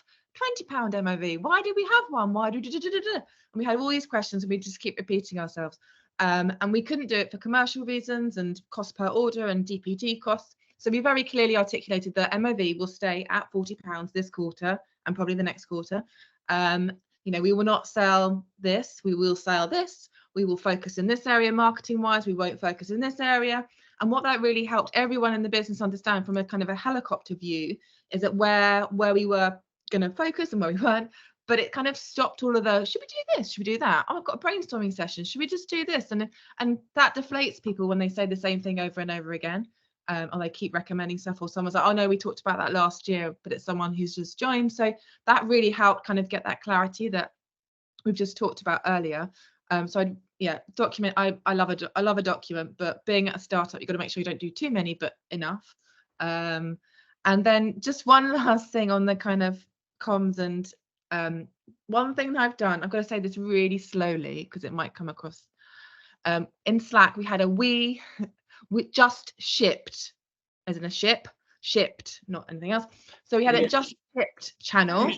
£20 MOV? Why do we have one? Why do? And we had all these questions, and we just keep repeating ourselves. And we couldn't do it for commercial reasons and cost per order and DPD costs. So we very clearly articulated that MOV will stay at £40 this quarter and probably the next quarter. We will not sell this. We will sell this. We will focus in this area marketing wise. We won't focus in this area. And what that really helped everyone in the business understand from a kind of a helicopter view is that where we were going to focus and where we weren't. But it kind of stopped all of the, should we do this? Should we do that? Oh, I've got a brainstorming session. Should we just do this? And that deflates people when they say the same thing over and over again. Or they keep recommending stuff, or someone's like, oh no, we talked about that last year, but it's someone who's just joined. So that really helped kind of get that clarity that we've just talked about earlier. Document. I love a document, but being at a startup, you've got to make sure you don't do too many, but enough. And then just one last thing on the kind of comms and one thing that I've done, I've got to say this really slowly because it might come across. In Slack, we had we just shipped, as in a shipped, not anything else. So we had a just shipped channel.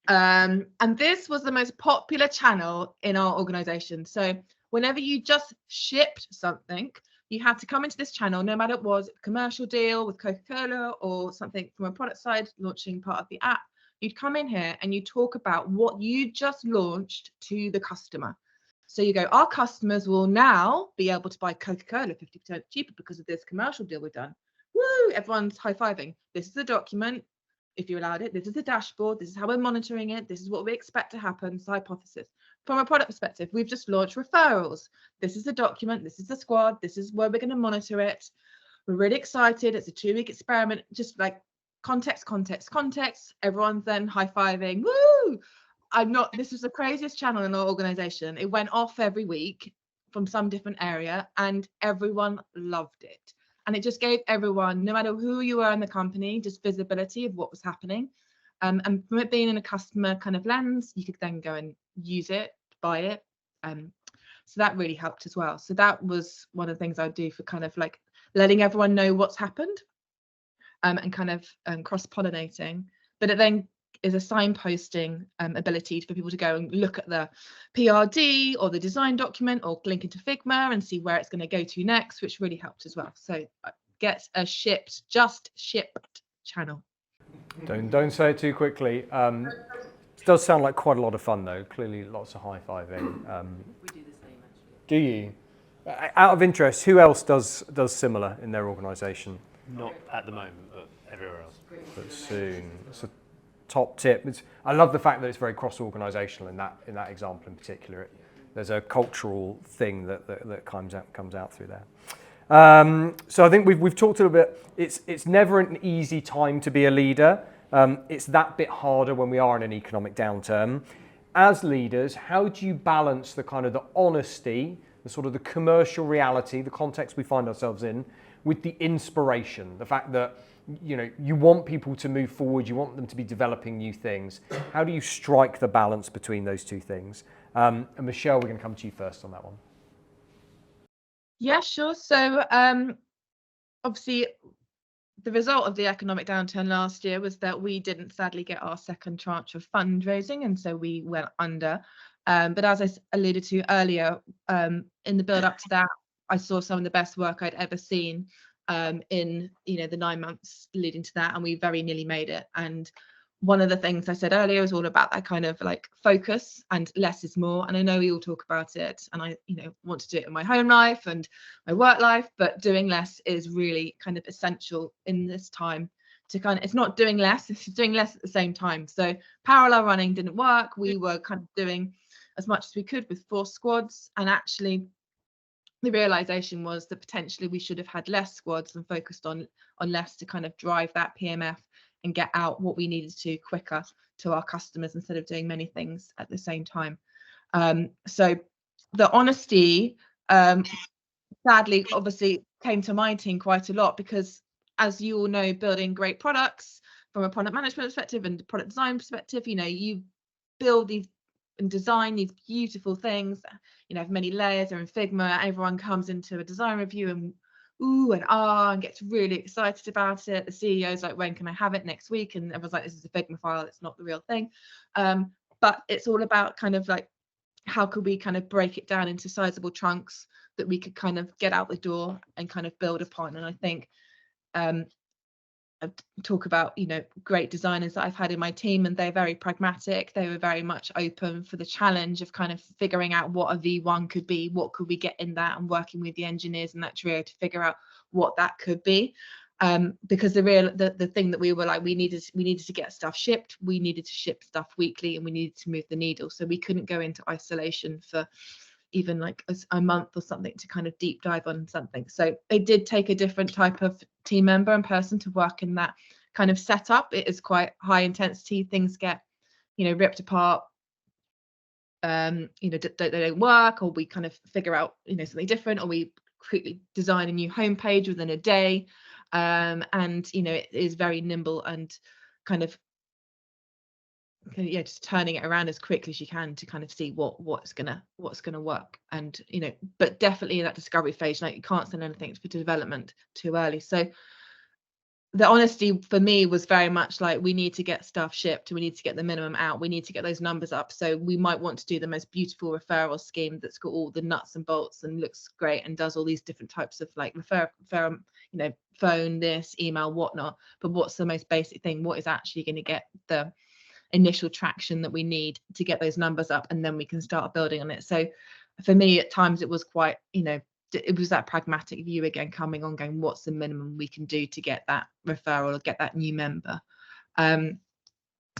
And this was the most popular channel in our organization. So whenever you just shipped something, you had to come into this channel, no matter it was a commercial deal with Coca-Cola or something from a product side, launching part of the app. You'd come in here and you talk about what you just launched to the customer. So you go, our customers will now be able to buy Coca-Cola 50% cheaper because of this commercial deal we've done. Woo! Everyone's high-fiving. This is the document. If you allowed it, this is the dashboard. This is how we're monitoring it. This is what we expect to happen. It's the hypothesis. From a product perspective, we've just launched referrals. This is the document, this is the squad, this is where we're going to monitor it. We're really excited. It's a 2-week experiment, just like context. Everyone's then high-fiving. Woo! This was the craziest channel in our organization. It went off every week from some different area and everyone loved it. And it just gave everyone, no matter who you were in the company, just visibility of what was happening. And from it being in a customer kind of lens, you could then go and use it, buy it. So that really helped as well. So that was one of the things I would do for kind of like letting everyone know what's happened, and kind of cross-pollinating. But it then is a signposting ability for people to go and look at the PRD or the design document or link into Figma and see where it's going to go to next, which really helped as well. So get a just shipped channel. Don't say it too quickly. It does sound like quite a lot of fun, though. Clearly, lots of high-fiving. We do the same, actually. Do you? Out of interest, who else does similar in their organisation? Not at the moment, but everywhere else. But soon. It's a top tip. I love the fact that it's very cross-organisational in that example in particular. There's a cultural thing that comes out through there. So I think we've talked a little bit. It's never an easy time to be a leader. It's that bit harder when we are in an economic downturn. As leaders, how do you balance the kind of the honesty, the sort of the commercial reality, the context we find ourselves in, with the inspiration, the fact that you want people to move forward, you want them to be developing new things. How do you strike the balance between those two things? And Michelle, we're going to come to you first on that one. Yeah, sure. So obviously, the result of the economic downturn last year was that we didn't sadly get our second tranche of fundraising, and so we went under. But as I alluded to earlier, in the build up to that, I saw some of the best work I'd ever seen in the 9 months leading to that, and we very nearly made it. And one of the things I said earlier was all about that kind of like focus and less is more. And I know we all talk about it, and I want to do it in my home life and my work life, but doing less is really kind of essential in this time to kind of, it's not doing less, it's doing less at the same time. So parallel running didn't work. We were kind of doing as much as we could with 4 squads, and actually the realization was that potentially we should have had less squads and focused on less to kind of drive that PMF and get out what we needed to quicker to our customers instead of doing many things at the same time. So the honesty, sadly, obviously came to my team quite a lot, because as you all know, building great products from a product management perspective and product design perspective, you build these and design these beautiful things, have many layers. They're in Figma. Everyone comes into a design review and ooh and ah and gets really excited about it. The CEO's like, when can I have it next week? And everyone's like, this is a Figma file, it's not the real thing. But it's all about kind of like, how could we kind of break it down into sizable chunks that we could kind of get out the door and kind of build upon. And I think I talk about great designers that I've had in my team, and they're very pragmatic. They were very much open for the challenge of kind of figuring out what a V1 could be, what could we get in that, and working with the engineers in that trio to figure out what that could be. Because the thing that we were like, we needed to get stuff shipped, we needed to ship stuff weekly, and we needed to move the needle. So we couldn't go into isolation for even like a month or something to kind of deep dive on something. So it did take a different type of team member and person to work in that kind of setup. It is quite high intensity. Things get, ripped apart. They don't work, or we kind of figure out, something different, or we quickly design a new homepage within a day. And it is very nimble and kind of just turning it around as quickly as you can to kind of see what's gonna work. And but definitely in that discovery phase, like, you can't send anything to development too early. So the honesty for me was very much like, we need to get stuff shipped, we need to get the minimum out, we need to get those numbers up. So we might want to do the most beautiful referral scheme that's got all the nuts and bolts and looks great and does all these different types of like refer phone, this, email, whatnot. But what's the most basic thing? What is actually going to get the initial traction that we need to get those numbers up, and then we can start building on it. So for me, at times it was quite, it was that pragmatic view again, coming on, going, what's the minimum we can do to get that referral or get that new member.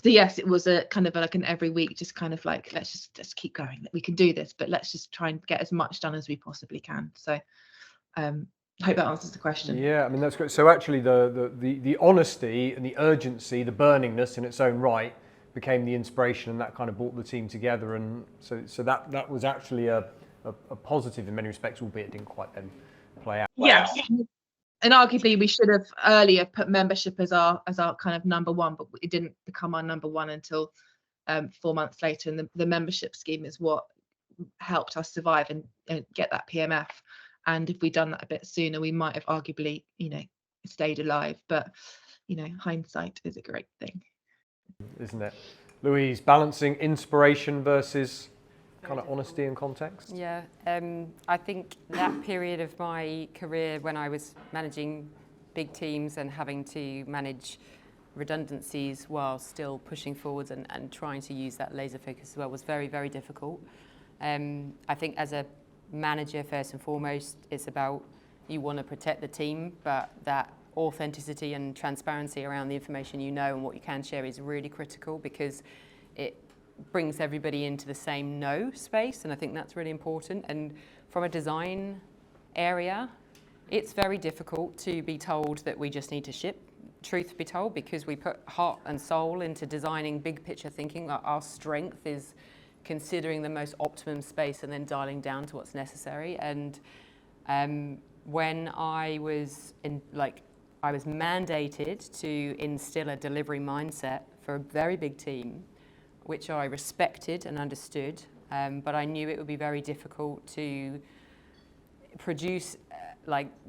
So yes, it was a kind of like an every week, just kind of like, let's keep going, we can do this, but let's just try and get as much done as we possibly can. So I hope that answers the question. Yeah, I mean, that's great. So actually the honesty and the urgency, the burningness in its own right became the inspiration, and that kind of brought the team together. And so that was actually a positive in many respects, albeit it didn't quite then play out. Yes. And arguably we should have earlier put membership as our kind of number one, but it didn't become our number one until 4 months later. And the membership scheme is what helped us survive and get that PMF. And if we'd done that a bit sooner, we might have arguably, stayed alive. But, hindsight is a great thing. Isn't it? Louise, balancing inspiration versus kind of honesty and context? Yeah, I think that period of my career when I was managing big teams and having to manage redundancies while still pushing forwards and trying to use that laser focus as well was very, very difficult. I think as a manager, first and foremost, it's about you want to protect the team, but that authenticity and transparency around the information you know and what you can share is really critical, because it brings everybody into the same know space, and I think that's really important. And from a design area, it's very difficult to be told that we just need to ship, truth be told, because we put heart and soul into designing big picture thinking. Our strength is considering the most optimum space and then dialing down to what's necessary. And when I was I was mandated to instill a delivery mindset for a very big team, which I respected and understood, but I knew it would be very difficult to produce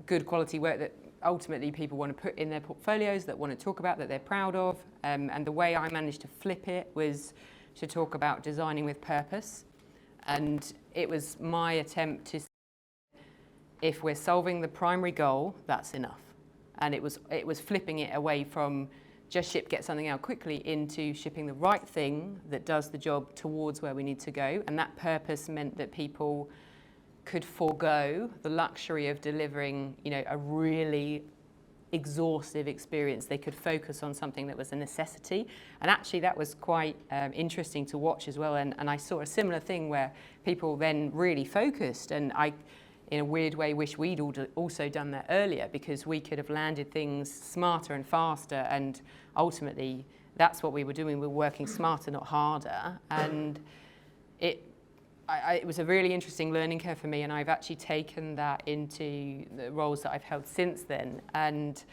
good quality work that ultimately people want to put in their portfolios, that want to talk about, that they're proud of. And the way I managed to flip it was to talk about designing with purpose. And it was my attempt to say, if we're solving the primary goal, that's enough. And it was flipping it away from just get something out quickly into shipping the right thing that does the job towards where we need to go. And that purpose meant that people could forego the luxury of delivering, a really exhaustive experience. They could focus on something that was a necessity. And actually that was quite interesting to watch as well. And I saw a similar thing where people then really focused, and I, in a weird way, wish we'd also done that earlier, because we could have landed things smarter and faster, and ultimately that's what we were doing. We were working smarter, not harder. And it was a really interesting learning curve for me, and I've actually taken that into the roles that I've held since then, and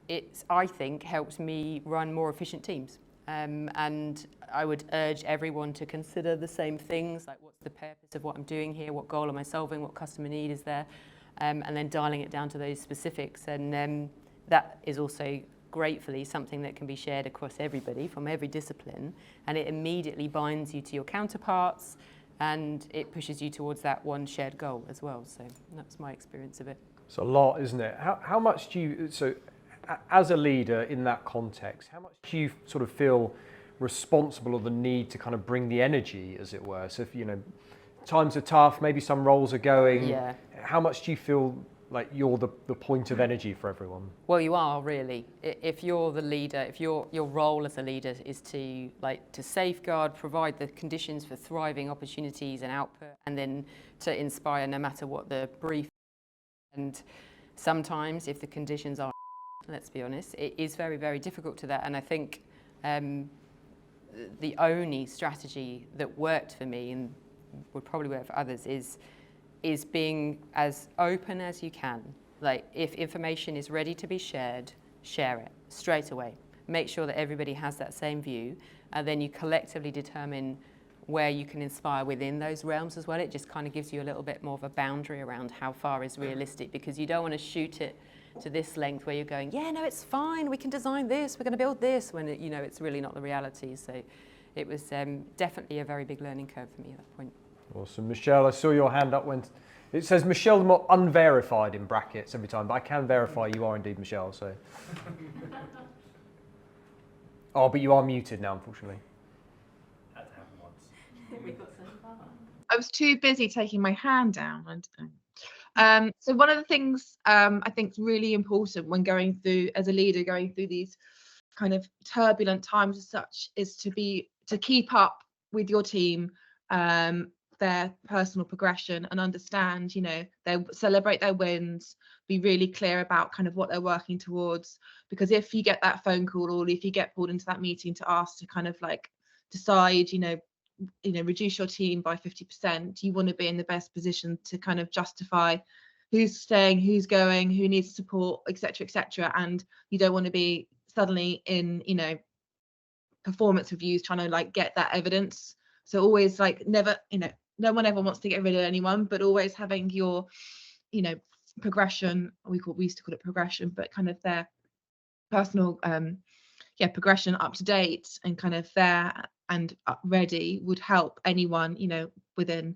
it's, I think, helped me run more efficient teams. And I would urge everyone to consider the same things, like what's the purpose of what I'm doing here, what goal am I solving, what customer need is there, and then dialing it down to those specifics. And that is also gratefully something that can be shared across everybody from every discipline, and it immediately binds you to your counterparts, and it pushes you towards that one shared goal as well. So that's my experience of it. It's a lot, isn't it? How much do you, so as a leader in that context, how much do you sort of feel responsible, or the need to kind of bring the energy, as it were? So if, times are tough, maybe some roles are going, yeah. How much do you feel like you're the point of energy for everyone? Well, you are really. If you're the leader, if your role as a leader is to safeguard, provide the conditions for thriving opportunities and output, and then to inspire no matter what the brief. And sometimes if the conditions are, let's be honest, it is very, very difficult to that. And I think the only strategy that worked for me, and would probably work for others, is being as open as you can. Like, if information is ready to be shared, share it straight away. Make sure that everybody has that same view, and then you collectively determine where you can inspire within those realms as well. It just kind of gives you a little bit more of a boundary around how far is realistic, because you don't want to shoot it to this length where you're going, yeah, no, it's fine, we can design this, we're going to build this, when it's really not the reality. So it was definitely a very big learning curve for me at that point. Awesome. Michelle, I saw your hand up when it says Michelle the Mott unverified in brackets every time, but I can verify you are indeed Michelle, so. Oh, but you are muted now, unfortunately. That happened once. I was too busy taking my hand down. So one of the things I think is really important when going through, as a leader, going through these kind of turbulent times as such is to keep up with your team, their personal progression, and understand, they celebrate their wins, be really clear about kind of what they're working towards. Because if you get that phone call, or if you get pulled into that meeting to ask to kind of like decide, reduce your team by 50%, you want to be in the best position to kind of justify who's staying, who's going, who needs support, etc., etc. And you don't want to be suddenly in, performance reviews trying to like get that evidence. So always like never, no one ever wants to get rid of anyone, but always having your, progression, we used to call it progression, but kind of their personal progression up to date and kind of there and ready would help anyone, within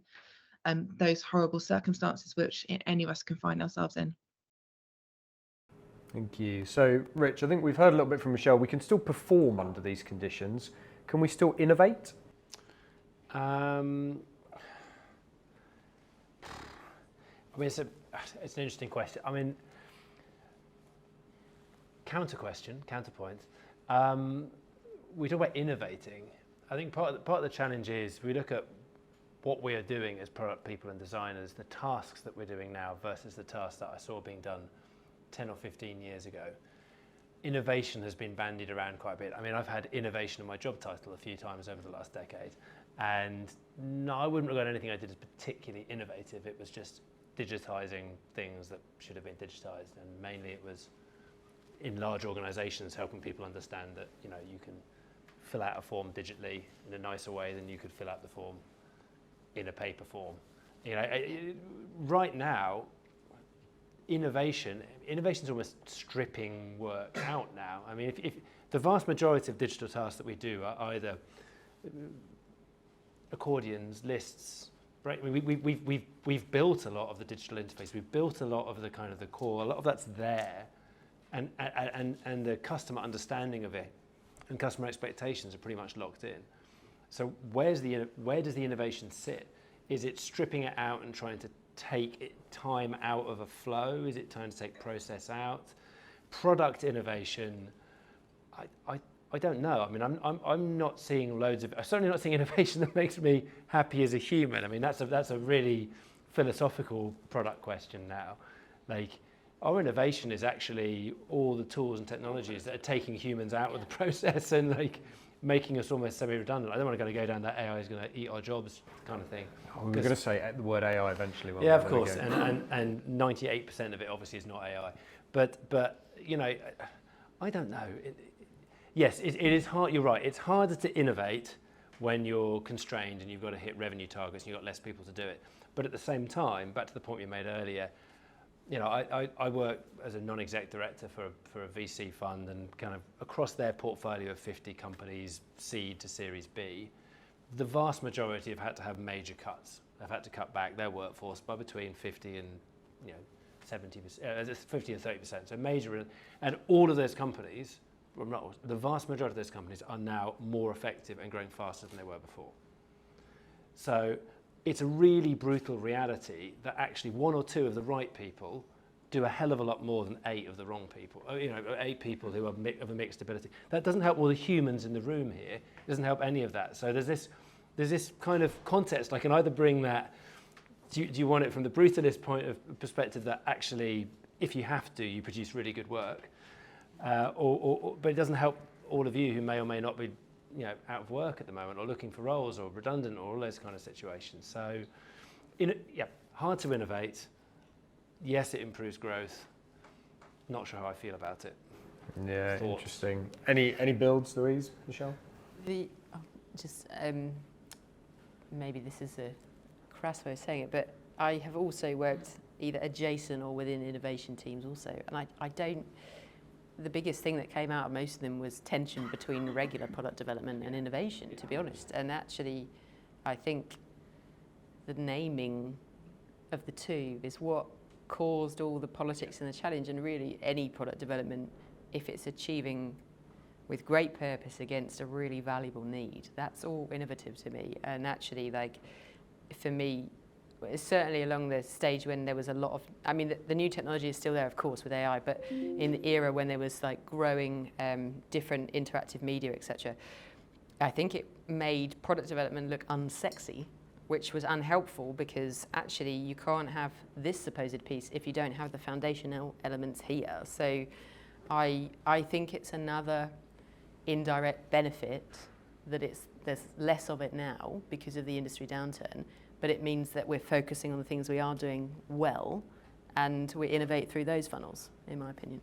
those horrible circumstances which any of us can find ourselves in. Thank you. So, Rich, I think we've heard a little bit from Michelle. We can still perform under these conditions. Can we still innovate? I mean, it's an interesting question. I mean, counterpoint. We talk about innovating. I think part of the challenge is we look at what we are doing as product people and designers, the tasks that we're doing now versus the tasks that I saw being done 10 or 15 years ago. Innovation has been bandied around quite a bit. I mean, I've had innovation in my job title a few times over the last decade, and no, I wouldn't regard anything I did as particularly innovative. It was just digitizing things that should have been digitized, and mainly it was in large organizations helping people understand that you can fill out a form digitally in a nicer way than you could fill out the form in a paper form. Right now, innovation is almost stripping work out now. I mean, if the vast majority of digital tasks that we do are either accordions, lists, right? I mean, we've built a lot of the digital interface. We've built a lot of the kind of the core. A lot of that's there, and the customer understanding of it and customer expectations are pretty much locked in. So where does the innovation sit? Is it stripping it out and trying to take time out of a flow? Is it trying to take process out? Product innovation, I don't know. I mean, I'm not seeing loads of. I'm certainly not seeing innovation that makes me happy as a human. I mean, that's a really philosophical product question now. Like, our innovation is actually all the tools and technologies that are taking humans out of the process and like making us almost semi-redundant. I don't want to go down that AI is going to eat our jobs kind of thing. We were going to say the word AI eventually. Yeah, of course, and 98% of it obviously is not AI. But I don't know. Yes, it is hard. You're right. It's harder to innovate when you're constrained and you've got to hit revenue targets and you've got less people to do it. But at the same time, back to the point we made earlier, I work as a non-exec director for a VC fund, and kind of across their portfolio of 50 companies, seed to Series B, the vast majority have had to have major cuts. They've had to cut back their workforce by between 50 and 70%, 50 and 30%. So major, and all of those companies, well, not all, the vast majority of those companies are now more effective and growing faster than they were before. So it's a really brutal reality that actually one or two of the right people do a hell of a lot more than 8 of the wrong people. 8 people who are of a mixed ability. That doesn't help all the humans in the room here. It doesn't help any of that. So there's this kind of context. I can either bring that. Do you want it from the brutalist point of perspective that actually, if you have to, you produce really good work, but it doesn't help all of you who may or may not be out of work at the moment or looking for roles or redundant or all those kind of situations. So, hard to innovate. Yes, it improves growth. Not sure how I feel about it. Yeah, Thoughts? Interesting. Any builds, Louise, Michelle? Maybe this is a crass way of saying it, but I have also worked either adjacent or within innovation teams also, and I don't. The biggest thing that came out of most of them was tension between regular product development and innovation, to be honest. And actually, I think the naming of the two is what caused all the politics and the challenge. And really, any product development, if it's achieving with great purpose against a really valuable need, that's all innovative to me. And actually, like, for me, it's certainly along the stage when there was a lot of, I mean, the new technology is still there, of course, with AI, but in the era when there was like growing different interactive media, etc., I think it made product development look unsexy, which was unhelpful because actually you can't have this supposed piece if you don't have the foundational elements here. So I think it's another indirect benefit that there's less of it now because of the industry downturn, but it means that we're focusing on the things we are doing well and we innovate through those funnels, in my opinion.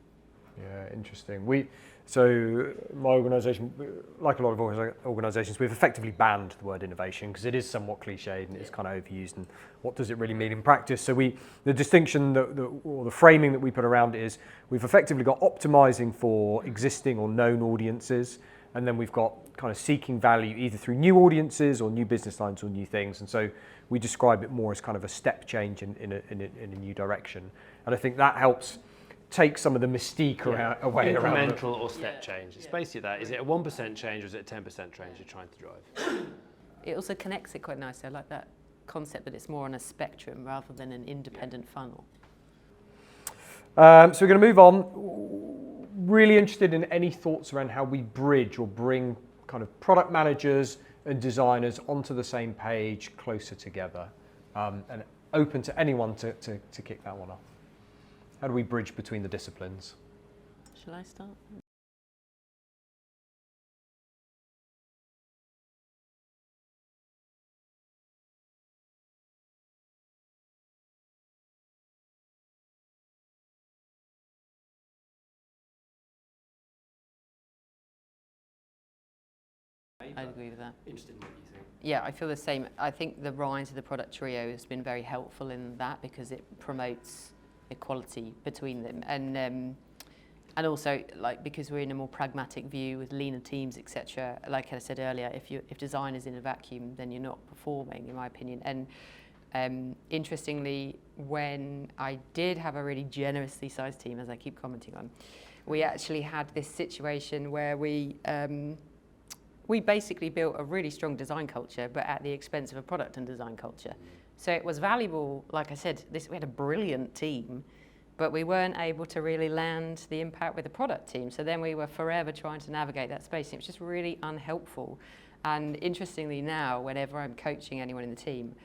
Yeah, interesting. So my organisation, like a lot of organisations, we've effectively banned the word innovation because it is somewhat cliched and it's kind of overused. And what does it really mean in practice? So the distinction or the framing that we put around it is we've effectively got optimising for existing or known audiences, and then we've got kind of seeking value either through new audiences or new business lines or new things. And so we describe it more as kind of a step change in a new direction. And I think that helps take some of the mystique away around it. Incremental or step change. It's basically that. Is it a 1% change or is it a 10% change you're trying to drive? It also connects it quite nicely. I like that concept that it's more on a spectrum rather than an independent funnel. So we're going to move on. Really interested in any thoughts around how we bridge or bring kind of product managers and designers onto the same page, closer together, and open to anyone to kick that one off. How do we bridge between the disciplines? Shall I start? I'd agree with that. Interested in what you think. Yeah, I feel the same. I think the rise of the product trio has been very helpful in that because it promotes equality between them, and also like because we're in a more pragmatic view with leaner teams, etc. Like I said earlier, if design is in a vacuum, then you're not performing, in my opinion. And interestingly, when I did have a really generously sized team, as I keep commenting on, we actually had this situation where we basically built a really strong design culture, but at the expense of a product and design culture. So it was valuable, like I said, we had a brilliant team, but we weren't able to really land the impact with the product team. So then we were forever trying to navigate that space. And it was just really unhelpful. And interestingly now, whenever I'm coaching anyone in the team,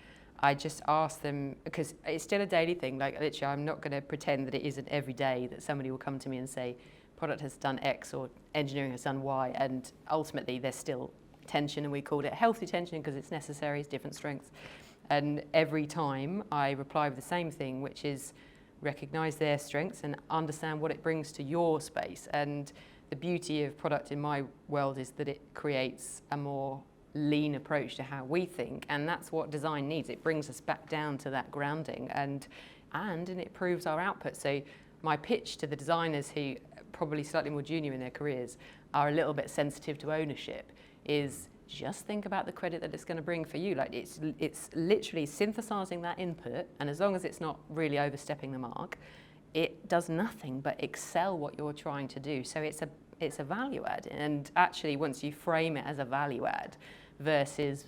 I just ask them, because it's still a daily thing, like literally I'm not going to pretend that it isn't every day that somebody will come to me and say, product has done X or engineering has done Y, and ultimately there's still tension, and we called it healthy tension because it's necessary, it's different strengths. And every time I reply with the same thing, which is recognize their strengths and understand what it brings to your space. And the beauty of product in my world is that it creates a more lean approach to how we think, and that's what design needs. It brings us back down to that grounding, and it improves our output. So my pitch to the designers who probably slightly more junior in their careers are a little bit sensitive to ownership is just think about the credit that it's going to bring for you. Like it's literally synthesizing that input, and as long as it's not really overstepping the mark, it does nothing but excel what you're trying to do. So it's a value add, and actually once you frame it as a value add versus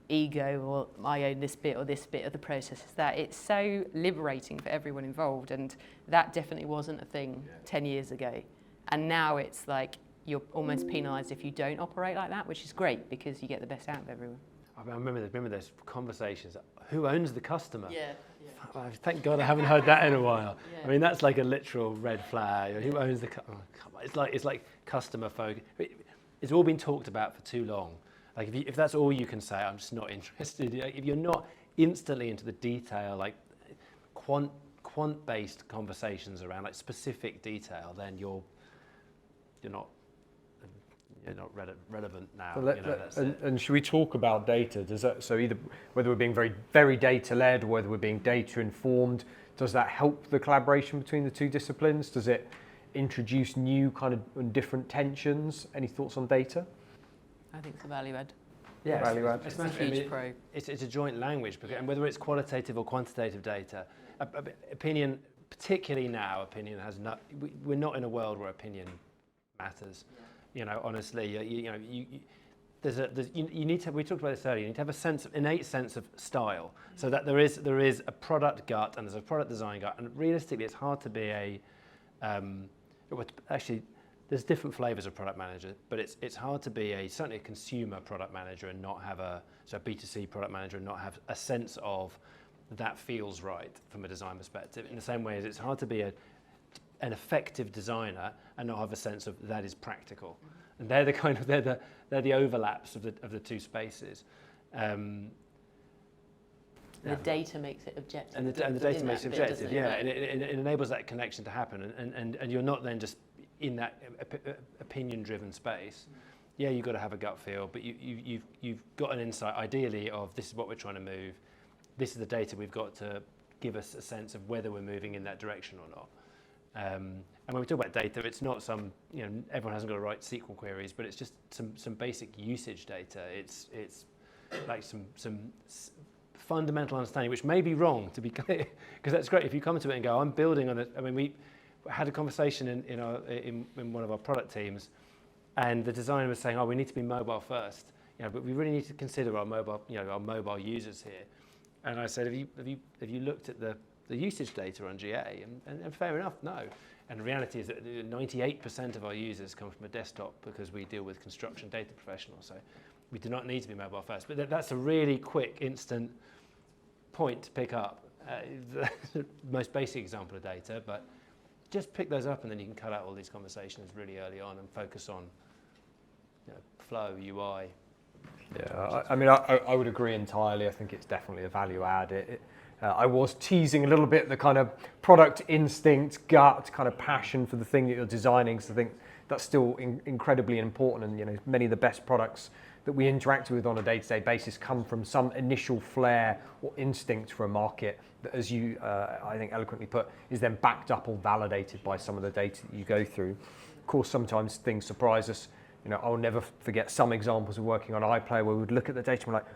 ego or I own this bit or this bit of the process, that it's so liberating for everyone involved, and that definitely wasn't a thing 10 years ago. And now it's like you're almost penalised if you don't operate like that, which is great because you get the best out of everyone. I remember those conversations. Who owns the customer? Yeah. Thank God I haven't heard that in a while. Yeah. I mean, that's like a literal red flag. Who owns the customer? It's like customer focus. It's all been talked about for too long. Like if that's all you can say, I'm just not interested. If you're not instantly into the detail, like quant-based conversations around like specific detail, then you're not relevant now. And should we talk about data? Does that, so either whether we're being very, very data led or whether we're being data informed, does that help the collaboration between the two disciplines? Does it introduce new kind of different tensions? Any thoughts on data? I think it's a value add. Yeah, value add. It's a huge pro. It's a joint language, and whether it's qualitative or quantitative data, opinion, particularly now, opinion has not. We're not in a world where opinion matters. You know, honestly, you need to, we talked about this earlier, you need to have a innate sense of style, so that there is a product gut and there's a product design gut, and realistically it's hard to be actually there's different flavors of product manager, but it's hard to be certainly a consumer product manager and not have a B2C product manager and not have a sense of that feels right from a design perspective, in the same way as it's hard to be an effective designer and not have a sense of that is practical. And they're the overlaps of the two spaces. The data makes it objective. And the data makes it objective, yeah. And it enables that connection to happen. And you're not then just in that opinion-driven space. Yeah, you've got to have a gut feel, but you've got an insight, ideally, of this is what we're trying to move. This is the data we've got to give us a sense of whether we're moving in that direction or not. And when we talk about data, it's not everyone hasn't got to write SQL queries, but it's just some basic usage data. It's like some fundamental understanding, which may be wrong, to be clear, because that's great if you come to it and go, I'm building on it. I mean, we had a conversation in one of our product teams, and the designer was saying, we need to be mobile first, but we really need to consider our mobile users here. And I said, have you looked at the usage data on GA? And fair enough, no. And the reality is that 98% of our users come from a desktop because we deal with construction data professionals. So we do not need to be mobile first. But that's a really quick, instant point to pick up. The most basic example of data, but just pick those up and then you can cut out all these conversations really early on and focus on flow, UI. Yeah, I mean, I would agree entirely. I think it's definitely a value add. I was teasing a little bit the kind of product instinct, gut, kind of passion for the thing that you're designing. So I think that's still incredibly important. And many of the best products that we interact with on a day-to-day basis come from some initial flair or instinct for a market that, as you, I think, eloquently put, is then backed up or validated by some of the data that you go through. Of course, sometimes things surprise us. I'll never forget some examples of working on iPlayer where we would look at the data and we're like,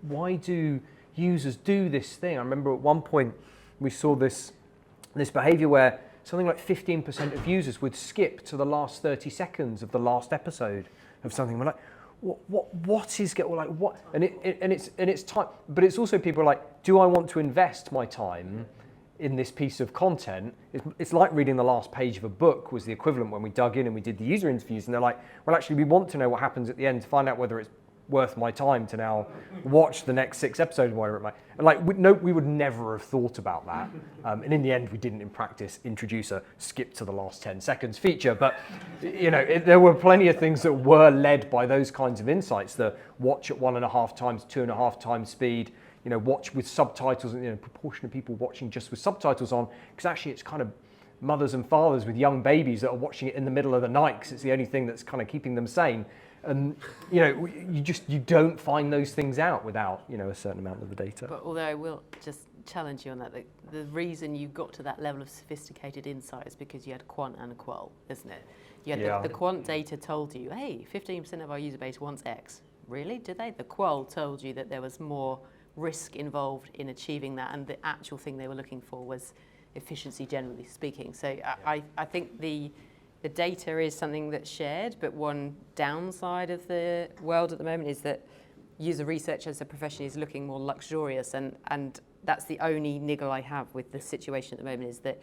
why do users do this thing? I remember at one point we saw this behavior where something like 15% of users would skip to the last 30 seconds of the last episode of something. We're like, what is what? And it's time, but it's also people are like, do I want to invest my time in this piece of content? It's like reading the last page of a book was the equivalent when we dug in and we did the user interviews, and they're like, well, actually, we want to know what happens at the end to find out whether it's worth my time to now watch the next 6 episodes, whatever it might. And we would never have thought about that. And in the end, we didn't in practice introduce a skip to the last 10 seconds feature. But there were plenty of things that were led by those kinds of insights. The watch at 1.5 times, 2.5 times speed. Watch with subtitles, and proportion of people watching just with subtitles on, because actually it's kind of mothers and fathers with young babies that are watching it in the middle of the night because it's the only thing that's kind of keeping them sane. And you don't find those things out without a certain amount of the data. But although I will just challenge you on that, the reason you got to that level of sophisticated insight is because you had quant and qual, isn't it? You had the quant data told you, hey, 15% of our user base wants X. Really? Did they? The qual told you that there was more risk involved in achieving that, and the actual thing they were looking for was efficiency, generally speaking. So I think the data is something that's shared, but one downside of the world at the moment is that user research as a profession is looking more luxurious, and that's the only niggle I have with the situation at the moment, is that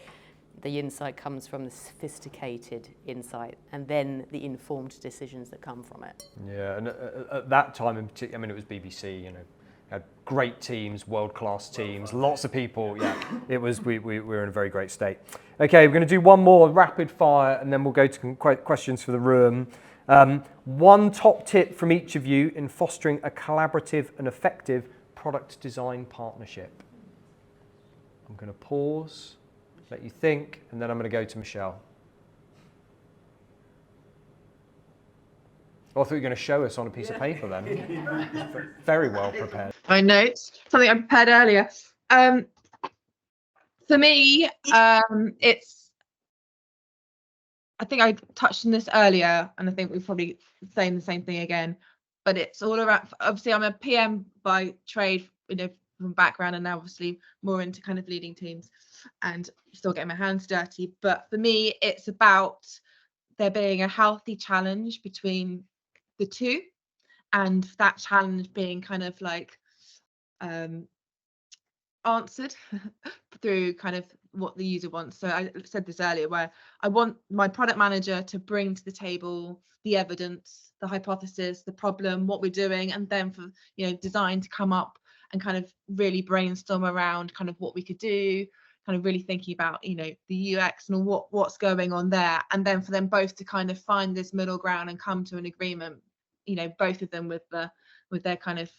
the insight comes from the sophisticated insight and then the informed decisions that come from it. Yeah, and at that time in particular, it was BBC, had great teams, world-class teams, lots of people. Yeah, it was. We were in a very great state. Okay, we're going to do one more rapid fire, and then we'll go to questions for the room. One top tip from each of you in fostering a collaborative and effective product design partnership. I'm going to pause, let you think, and then I'm going to go to Michelle. I thought you were going to show us on a piece of paper then. Very well prepared. My notes, something I prepared earlier. For me, it's, I think I touched on this earlier, and I think we're probably saying the same thing again, but it's all around, obviously I'm a PM by trade, from background, and now obviously more into kind of leading teams and still getting my hands dirty. But for me, it's about there being a healthy challenge between the two. and that challenge being kind of like answered through kind of what the user wants. So I said this earlier, where I want my product manager to bring to the table the evidence, the hypothesis, the problem, what we're doing, and then for design to come up and kind of really brainstorm around kind of what we could do, kind of really thinking about the UX and what's going on there, and then for them both to kind of find this middle ground and come to an agreement, both of them with their kind of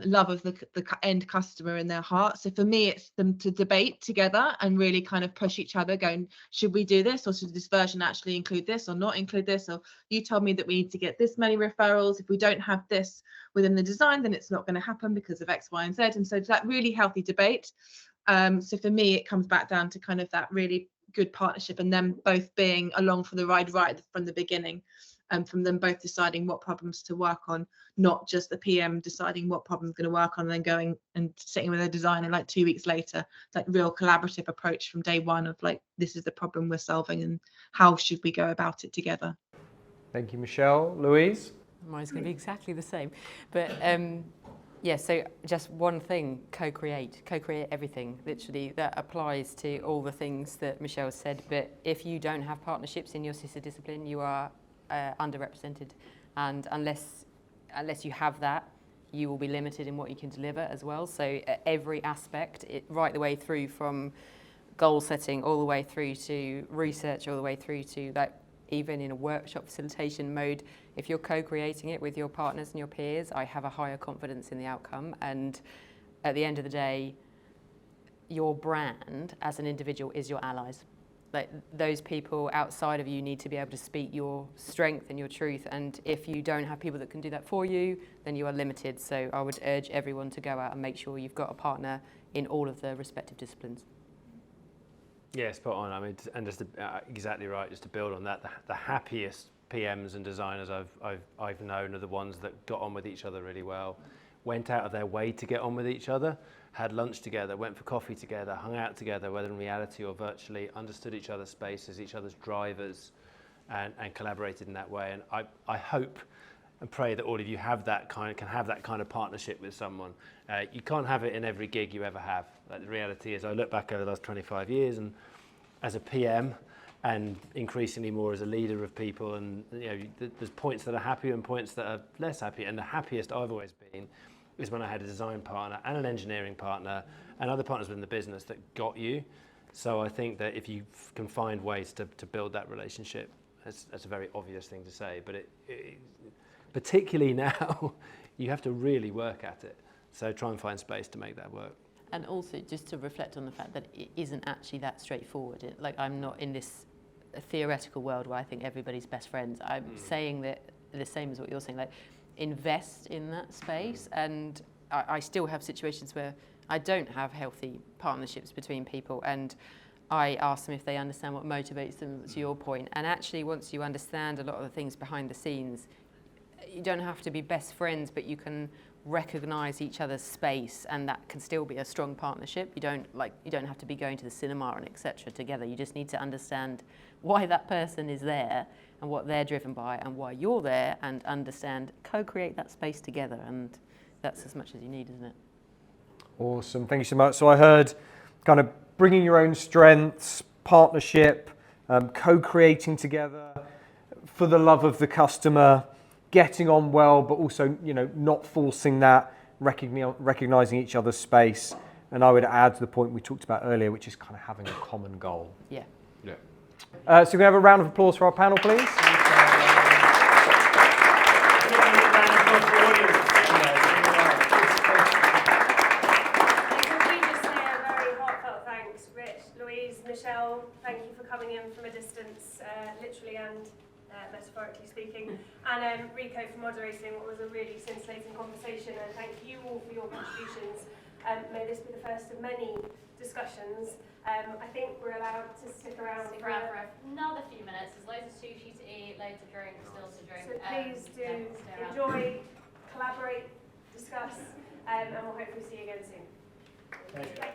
love of the end customer in their heart. So for me, it's them to debate together and really kind of push each other, going, should we do this, or should this version actually include this or not include this? Or you told me that we need to get this many referrals. If we don't have this within the design, then it's not going to happen because of X, Y, and Z. And so it's that really healthy debate. So for me, it comes back down to kind of that really good partnership, and them both being along for the ride right from the beginning. From them both deciding what problems to work on, not just the PM deciding what problem's going to work on and then going and sitting with a designer like 2 weeks later. It's like real collaborative approach from day one of like, this is the problem we're solving and how should we go about it together. Thank you, Michelle. Louise? Mine's going to be exactly the same. But yeah, so just one thing, co-create everything. Literally, that applies to all the things that Michelle said. But if you don't have partnerships in your sister discipline, you are underrepresented, and unless you have that, you will be limited in what you can deliver as well. So every aspect, right the way through from goal setting all the way through to research, all the way through to that, even in a workshop facilitation mode, if you're co-creating it with your partners and your peers, I have a higher confidence in the outcome. And at the end of the day, your brand as an individual is your allies. Like, those people outside of you need to be able to speak your strength and your truth, and if you don't have people that can do that for you, then you are limited. So I would urge everyone to go out and make sure you've got a partner in all of the respective disciplines. Yeah, spot on. I mean, and just exactly right. Just to build on that, the happiest PMs and designers I've known are the ones that got on with each other really well, went out of their way to get on with each other, had lunch together, went for coffee together, hung out together, whether in reality or virtually, understood each other's spaces, each other's drivers, and collaborated in that way. And I hope and pray that all of you can have that kind of partnership with someone. You can't have it in every gig you ever have. Like, the reality is, I look back over the last 25 years, and as a PM, and increasingly more as a leader of people, and there's points that are happy and points that are less happy. And the happiest I've always been is when I had a design partner and an engineering partner and other partners within the business that got you. So I think that if you can find ways to build that relationship, that's a very obvious thing to say, but it particularly now, you have to really work at it. So try and find space to make that work. And also just to reflect on the fact that it isn't actually that straightforward. Like, I'm not in this theoretical world where I think everybody's best friends. I'm saying that the same as what you're saying, like, invest in that space. And I still have situations where I don't have healthy partnerships between people, and I ask them if they understand what motivates them, to your point. And actually, once you understand a lot of the things behind the scenes, you don't have to be best friends, but you can recognize each other's space, and that can still be a strong partnership. You don't have to be going to the cinema and etc. together. You just need to understand why that person is there and what they're driven by and why you're there, and understand, co-create that space together, and that's as much as you need, isn't it? Awesome, thank you so much. So I heard kind of bringing your own strengths, partnership, co-creating together for the love of the customer, getting on well, but also, not forcing that, recognizing each other's space. And I would add to the point we talked about earlier, which is kind of having a common goal. Yeah. So can we have a round of applause for our panel, please? Michelle, thank you for coming in from a distance, literally and metaphorically speaking, and Rico for moderating what was a really scintillating conversation, and thank you all for your contributions. May this be the first of many discussions. I think we're allowed to stick around for another few minutes. There's loads of sushi to eat, loads of drinks still to drink. So please do enjoy, collaborate, discuss, and we'll hopefully see you again soon. Thank you.